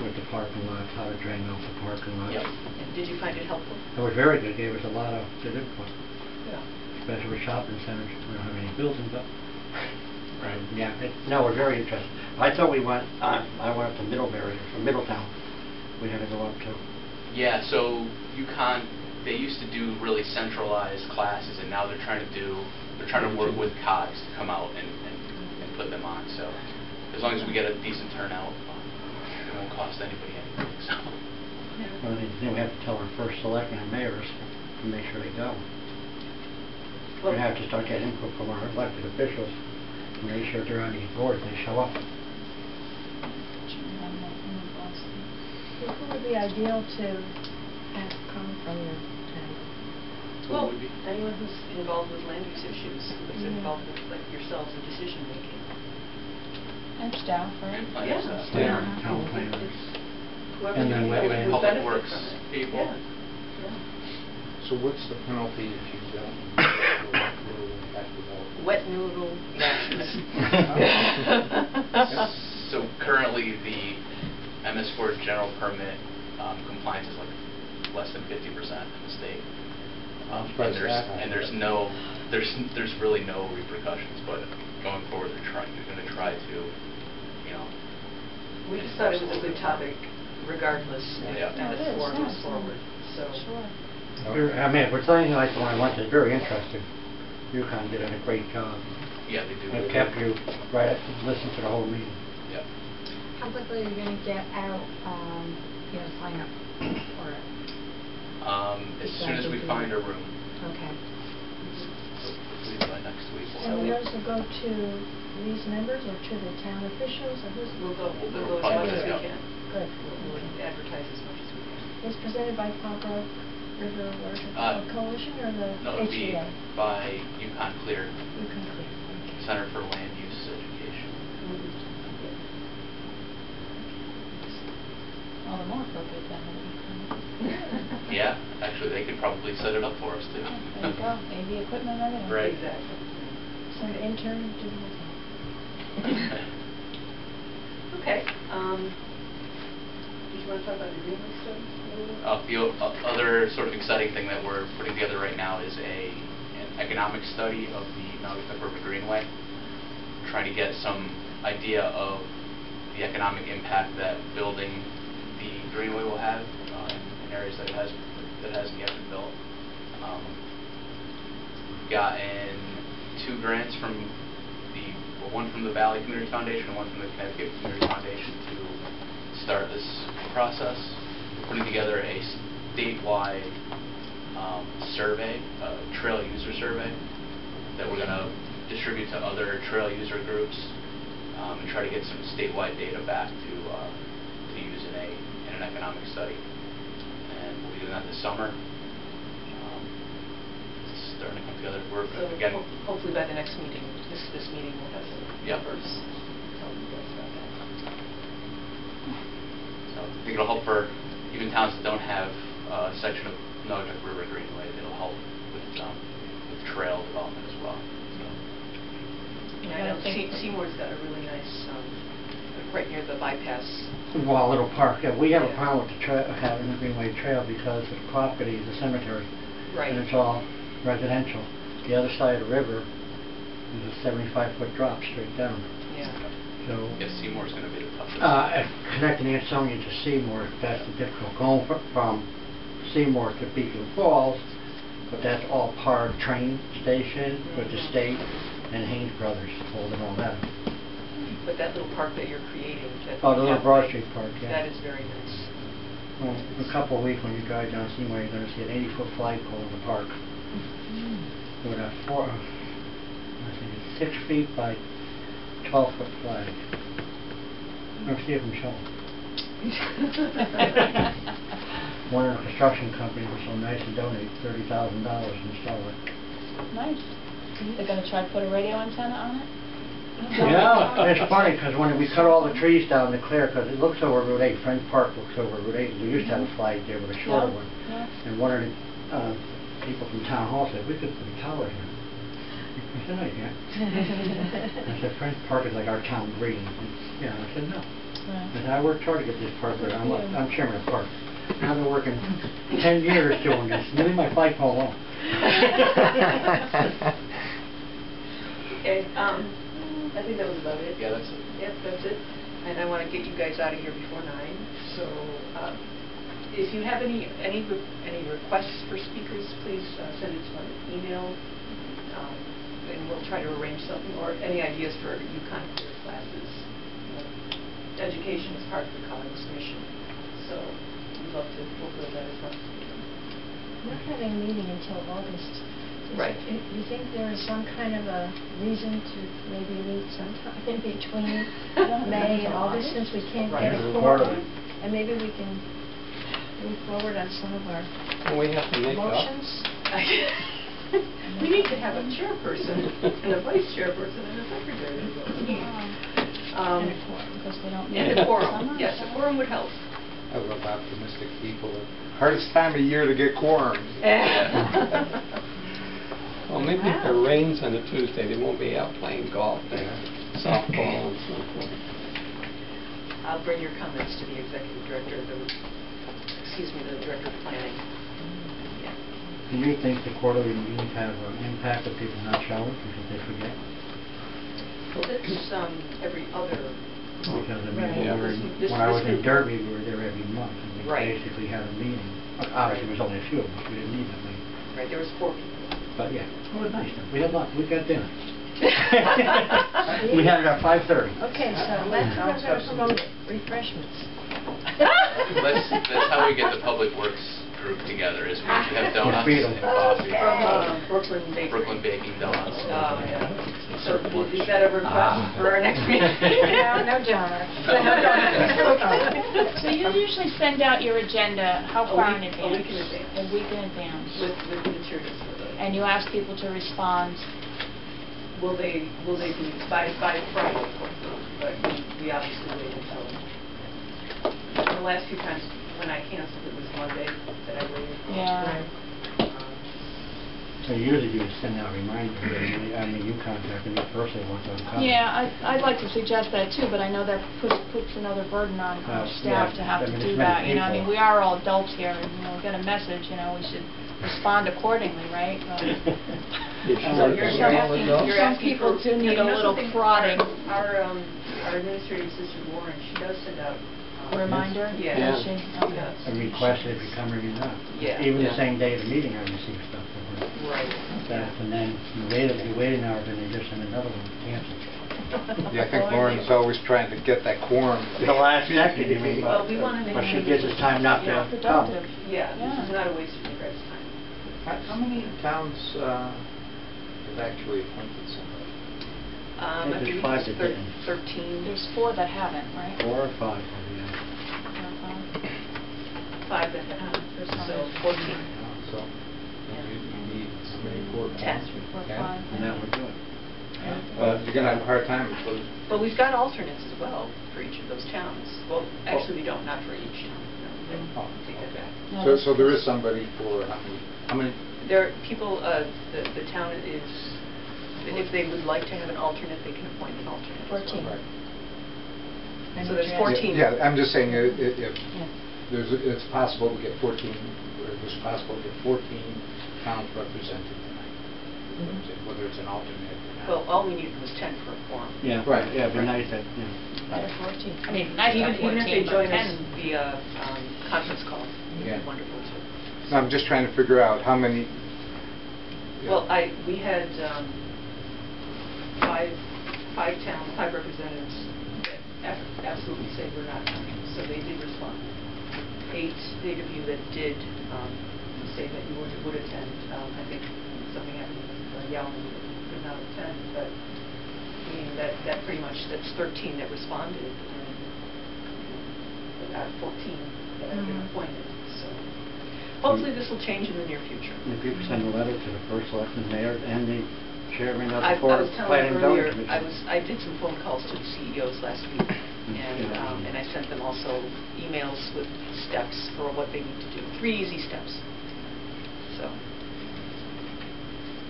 with the parking lots, how to drain off the parking lots. Yep. And did you find it helpful? It was very good, gave us a lot of good input, Yeah. especially with shopping centers. We don't have any buildings up. Right. Yeah, no, we're very interested. I thought we went, I went up to Middlebury, from Middletown. We had to go up to. Yeah, so UConn, they used to do really centralized classes, and now they're trying to work with COGs to come out and put them on. So as long as we get a decent turnout, it won't cost anybody anything. So. Well, then we have to tell our first selectmen and mayors to make sure they go. Well, We have to start getting input from our elected officials to make sure they're on these boards, they show up. Who would be ideal to have come from your town? well, would be? anyone who's involved with land use issues, who's involved with, like yourselves, in decision making. And staff, right? Yeah. Staff, town planners. Whoever And then you wetland. think would Public benefit Works from it. people. Yeah. So what's the penalty if you don't little impact development? Wet noodle matches. So currently, the MS4 general permit compliance is like less than 50% in the state. I'm surprised that high. And there's really no repercussions, but going forward, they're going to try to, you know. We just thought it was a good topic, regardless if Yeah. MS4 moves forward. So. Sure. I mean, if we're saying like the one I went to, very interesting. UConn did a great job. Yeah, they do. It kept you right up to listen to the whole meeting. Yeah. How quickly are you going to get out, sign up for it? As soon as we find a room, Okay. hopefully by next week. And the notice will go to these members or to the town officials or who's? We'll go as much as we can. Good. We'll advertise as much as we can. It's presented by Concord River Watershed Coalition or the No, it'd be HDA? by UConn Clear, You can clear. Okay. Center for Land Use Education. All the more appropriate then. Yeah, actually, they could probably set it up for us too. There you go, AV equipment, everything. Right. Exactly. Send an intern to the hotel. Okay. Did you want to talk about the Greenway study a little bit? The other sort of exciting thing that we're putting together right now is an economic study of the Naugatuck River Greenway, trying to get some idea of the economic impact that building the Greenway will have in areas that hasn't yet been built. We've gotten 2 grants from one from the Valley Community Foundation and one from the Connecticut Community Foundation to start this process. We're putting together a statewide survey, a trail user survey, that we're going to distribute to other trail user groups and try to get some statewide data back to use in an economic study. And we'll be doing that this summer. It's starting to come together. We're So again. hopefully by the next meeting, this meeting will have some numbers. Tell you guys about that. So I think it'll help for even towns that don't have a section of Naugatuck River Greenway. It'll help with trail development as well. So. Yeah, I know Seymour's got a really nice, right near the bypass. Well, little park. Yeah, we have a problem with having the Greenway Trail because the property is a cemetery. Right. And it's all residential. The other side of the river is a 75-foot drop straight down. Yeah. So. Yes, Seymour's going to be the toughest. Connecting Ansonia to Seymour, that's the difficult. Going from Seymour to Beacon Falls, but that's all part of train station with the state and Haynes Brothers holding all that. But that little park that you're creating. Oh, the little Broad Street Park, yeah. That is very nice. Well, in a couple of weeks when you drive down Seymour, you're going to see an 80-foot flagpole in the park. With a 6 feet by 12-foot flag. I'll see if I'm showing. One of the construction companies was so nice to donate $30,000 to install it. Nice. They're going to try to put a radio antenna on it? Yeah, it's funny because when we cut all the trees down to clear, because it looks over Route 8, Friends Park looks over Route 8. We used to have a flag there with a shorter one. Yeah. And one of the people from town hall said, we could put a tower here. I said, no, you can't. I said, Friends Park is like our town green. Yeah, I said, no. I said, I worked hard to get this park there. I'm chairman of park. I've been working 10 years doing this. Maybe my flagpole won't. Okay, I think that was about it. Yeah, that's it. Yep, that's it. And I want to get you guys out of here before 9. So if you have any requests for speakers, please send it to my email, and we'll try to arrange something, or any ideas for UConn career classes. Education is part of the CoG's mission, so we'd love to fulfill that as much as we can. Not having a meeting until August. Right. You think there is some kind of a reason to maybe meet sometime in between May and August, since we can't get a quorum? And maybe we can move forward on some of our We have to make up. motions? We need to have a chairperson, and a vice chairperson, and a secretary. And a quorum, because they don't And meet a quorum, summer, yes, a quorum would help. I love optimistic people. Hardest time of year to get quorums. Well, maybe if it rains on a Tuesday, they won't be out playing golf there, softball and so forth. I'll bring your comments to the executive director, the director of planning. Yeah. Do you think the quarterly meetings have an impact of people not showing because they forget? Well, it's every other. Because I mean, Yeah. when I was in Derby, we were there every month, and we Right. basically had a meeting. Obviously, there was only a few of us, we didn't need that many. Right, there was 4 people. But yeah, it was nice. We had lunch, we got dinner. We had it at 5:30. Okay, so let's promote refreshments. That's how we get the Public Works group together, is we have donuts and coffee. From Brooklyn Baking Donuts. Yeah. So is that a request for our next meeting? No donuts. So you usually send out your agenda how far in advance? A week in advance. A week in advance. With materials for those. And you ask people to respond. Will they be by Friday? But we obviously wait until. The last few times when I canceled, it was Monday that I waited. Yeah. So usually you send out reminders, I mean, you contact me personally once I'm coming. Yeah, I'd like to suggest that too, but I know that puts another burden on our staff yeah. to have I to mean, do there's that. many You know, I mean, people. we are all adults here, and we get a message. You know, we should respond accordingly, right? So you're asking Some people do need a little prodding. Our administrative assistant Warren, she does send out Reminder? Yeah. Does she? Okay. Yes. A request if you come or you're not. Yeah. Even the Yeah. same day of the meeting, I receive stuff from her. Right. And then you wait an hour, then they just send another one, cancel. Yeah, I think Lauren's always trying to get that quorum. The last second, you mean, Well, we want to make but she sure gives us time not you know, to come. Productive. Yeah, Yeah. this is not a waste of your guys' time. How many towns have actually appointed somebody? I think there's believe 5 it's that didn't. 13. There's 4 that haven't, right? 4 or 5, yeah. 5 that have, There's so some. 14. So you need how many? 4 10. towns? 4 or 10? 5. And that would do it. You're going to have a hard time because But we've got alternates as well for each of those towns. Well, actually, we don't, not for each town. No, Oh, take that back. No, So there is somebody for how many? There are people, the town is, if they would like to have an alternate, they can appoint an alternate. as well. 14. Right. So there's 14. Yeah, I'm just saying if Yeah. it's possible to get 14, or it's possible to get 14 towns represented tonight, whether it's an alternate or not. Well, all we needed was 10 for a quorum. Yeah, Right. yeah, it'd be Right. nice that, Better 14. I mean, nice to have Even if 14, they but join us 10. via conference call, it'd Yeah. be wonderful too. No, I'm just trying to figure out how many. Well, we had 5 representatives that absolutely said we're not coming, so they did respond. 8 of you that did say that you would attend. I think something happened with Yalman that could not attend, but I mean that pretty much, that's 13 that responded, and out of 14 that have been appointed. So hopefully this will change in the near future. If you send a letter to the first selectman, mayor, and the chairman of I the board was of telling planning you and zoning earlier, commission. I did some phone calls to the CEOs last week, and I sent them also emails with steps for what they need to do. 3 easy steps. So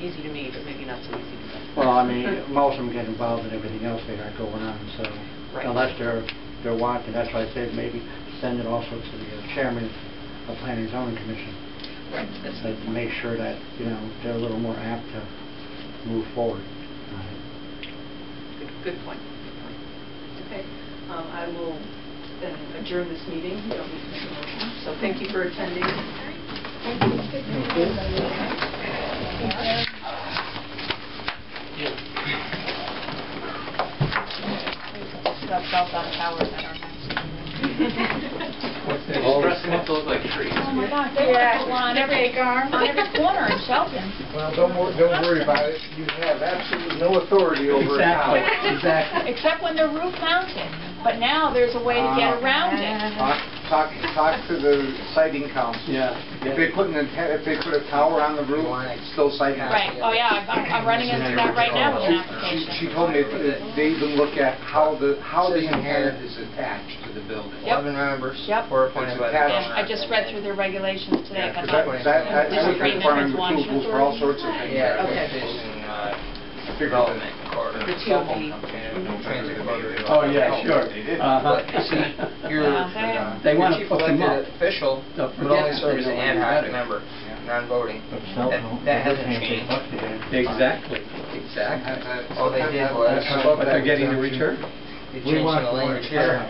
easy to me, but maybe not so easy to them. Well, I mean, most of them get involved in everything else they got going on, so Right. unless they're wanting, that's why I said maybe send it also to the chairman of Planning and Zoning Commission. Right, that's To make sure that, you know, they're a little more apt to move forward. good point. Good point. Okay, I will adjourn this meeting. You don't need to make a motion. So thank you for attending. Got cell phone towers at our house. Stressing it to look like trees. Oh my God, they put one on every corner in Shelton. Well, don't worry about it. You have absolutely no authority over a tower. Exactly. Except when they're roof mounted. But now there's a way to get around it. Talk to the siting council. Yeah. If they put a tower on the roof, it's still siting. Right, oh yeah, I'm running into that right now with an application. She told me they even look at how the antenna is attached to the building. Yep. 11 members Yep. were appointed by the It's governor. I just read through their regulations today. Because I thought that was requiring disagreement was one. approvals for all sorts of things. Yeah, Okay. transportation, Figured development corridor. The TOD. Transit corridor. Oh, yeah, sure. But see, your They want to chief put them up. elected official Don't would forget only that, serve as they an know ad when hoc you're member, non-voting. That That hasn't changed. Exactly, exactly. All they did was What they're getting in return? they changed the language here.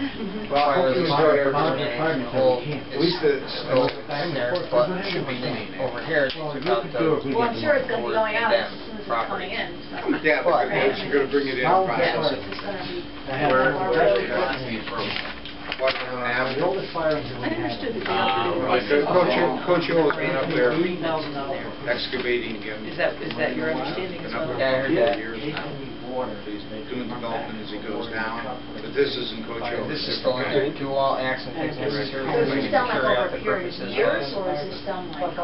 Well, I hope you enjoy your The whole At least is still in there, but over here, they took out the... Well, I'm sure it's going to be going out as condemned soon as it's property. coming in. So. Yeah, but you're going to bring it in and process it. It's going to be. The oldest fire engine we I had. understood that they Coach O's been up there $3,000 there. excavating again. Is that your understanding as well? Yeah, I heard that. Years now. Doing development as he goes down, but this isn't Coach O's. This is going to do all acts and things necessary So is this done like carry over out a the period of purposes years, of... or is this done like?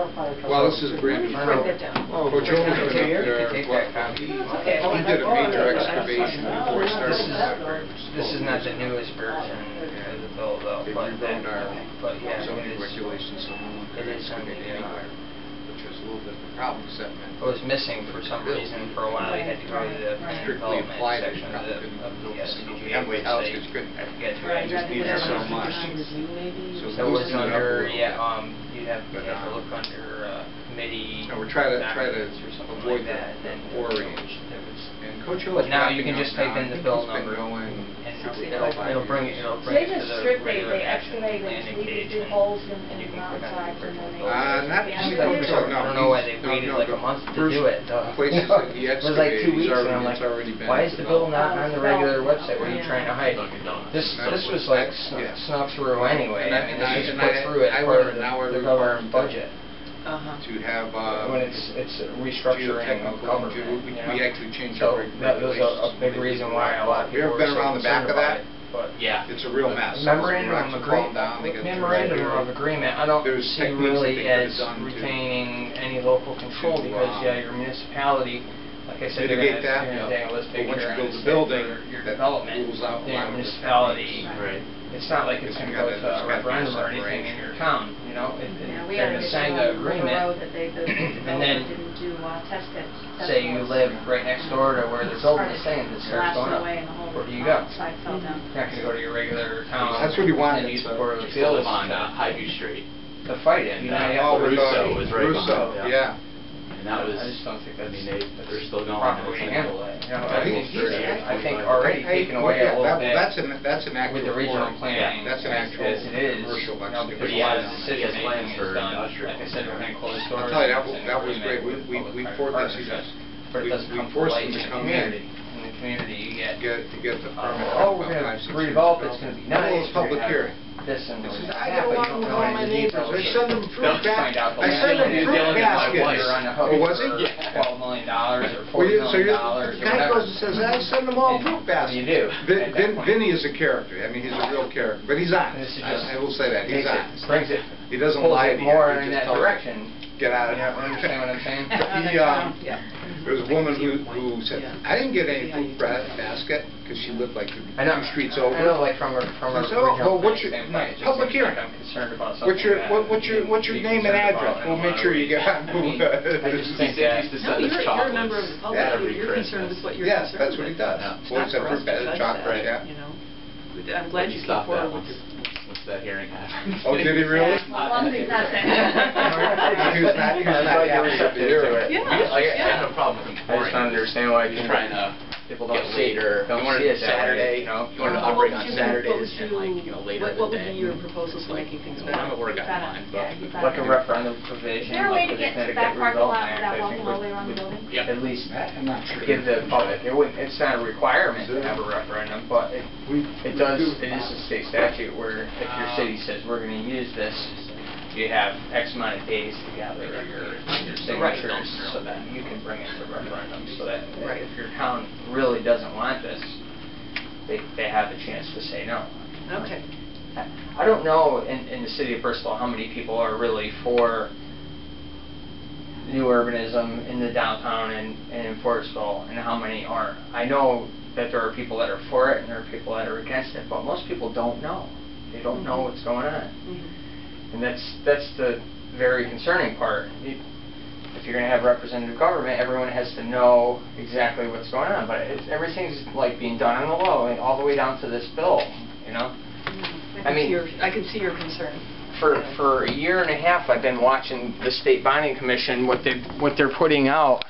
Well, this is brand new. Write that down. Coach O's been up You there, can take well, that copy. he did a major excavation before he started. This is not the newest version of the bill, though, They but rewrote our but yeah, zoning it is, regulations, so no one it could is excavate something, anywhere, which was a little bit of a problem, except it was missing for some reason for a while. They had to go to the strictly development applied, it section probably of couldn't build a single CDG, family which house, they, because you couldn't. I forget who Right, it just is. needed so much. Review maybe? So That was boosting it up a under, little yeah, bit. you'd have to look under committee. No, we're trying to documents or something avoid like that, the and then quarry. there was- And Coach O's But now you wrapping can just up type now. in the I think bill he's been number, going and for it'll bring it, So they to just the strictly, regular they action excavate landing and page, do and holes in you the can mountain click on sides and then they. not they just excavate Coach O's, it. no. I don't know why they waited like a month to do it. Places that he It was like 2 excavated, weeks, and I'm it's already been why is the bill developed. not on the regular website? What are you trying to hide? This was like Yeah. snuck through anyway. I mean, this was put through as I part wonder of now we're the governor's requiring budget. to have When it's restructuring of geotechnical, government, we you know? actually changed So our that was regulations. a big reason why a lot of You people ever were been so around the back concerned of about that? it. But Yeah. It's a real mess. memorandum Rocks of will fall down, they get memorandum of agreement, I don't There's see techniques that really they could've as done to- retaining any local control to, because, yeah, your municipality, like I said, they're mitigate gonna, that, let's but take once care you of build the building, your that development, rules out a your lot of the municipality. Right. It's not like it's gonna go to a referendum or anything in your town, you know? Yeah, we They're had gonna this sign on the the road agreement, that they, the and then developer didn't do test pits. say you live right next door to where the building is saying it starts going up. Where do you go? Side fell down. You're not gonna go to your regular town. That's what he wanted. And use the Board of We still Appeals live on Highview Street. to fight it, you know? you have Oh, to- Russo was right Russo, behind it. yeah. And that was, I just don't think I that's mean, they're still going. proper way to handle it. You know, I I think think, he's- I think already taken away a little bit That's an actual. with the regional quarry. planning That's an as actual it is, commercial you know, because a But he lot of has- the he has decision plans making for is done, industrial. like I said, behind closed doors. I'll tell you, and that was agreement great. with We public-private forced this, partnerships. yes. But it doesn't We come to forced light them in to the come community. In the community, you get, to get the permit. oh, we're gonna redevelop, it's gonna be nice. Well, it's public we're gonna hearing. have This and This is, that, I but get you along don't with know all my any neighbors. details. I send them fruit Don't find out the I send them land. fruit You're baskets. on the hook Oh, was he? for Yeah. $12 million or $40 Well, million so or the guy whatever. goes and says, I send them all And fruit what do baskets. you do at that point? Vinny is a character. I mean, he's a real character, but he's honest. This is just I will say that, he's makes honest. it, brings it, He doesn't pulls lie it to you. more He in just that tells you, direction. Get out of You here. understand what I'm saying? He, Yeah. There was a woman who said, Yeah. I didn't get any food basket, because she lived like I know. 2 streets over. I know, like from a I said, oh, well, what's your, standpoint, it just public seems like hearing. I'm concerned about something What's your, that what's your be name and concerned address? about in We'll a make lot sure of you ways. get on I mean, food. I just think He that used to No, send us you're a member of the chocolates public, every you're concerned Christmas. with what you're Yes, concerned that's what he with. does. It's Well, not except for for us to judge chocolate, that, yeah. you know. I'm glad He you came stopped that forward. once that hearing happened. Oh, did he really? As long as he's not saying. He was not happy to hear it. Yeah. I have no problem with him I just don't understand why He's trying to people get don't see later. don't You wanted see it that Saturday, way, you know? you wanted to Well, operate what on would you- Saturdays what and would like, later in the day. What would be your proposals for making things better? I'm at work on mine, but. Like a referendum provision, Is there a way like to the get to Connecticut that parking lot Redevelopment without Act, I walking think all the way around the would building? Yeah. at least I'm not sure. give the public, it's not a requirement to have a referendum, but it is a state statute where if your city says we're going to use this, you have X amount of days to gather your signatures so that you can bring it to referendum, so that Right. if your town really doesn't want this, they have a chance to say no. Okay. I don't know in the city of Bristol how many people are really for new urbanism in the downtown and in Forestville, and how many aren't. I know that there are people that are for it and there are people that are against it, but most people don't know. They don't know what's going on. Mhm. And that's the very concerning part. If you're going to have representative government, everyone has to know exactly what's going on. But everything's like being done on the low, and all the way down to this bill, you know? I mean, I can see your concern. for a year and a half, I've been watching the State Bonding Commission, what they're putting out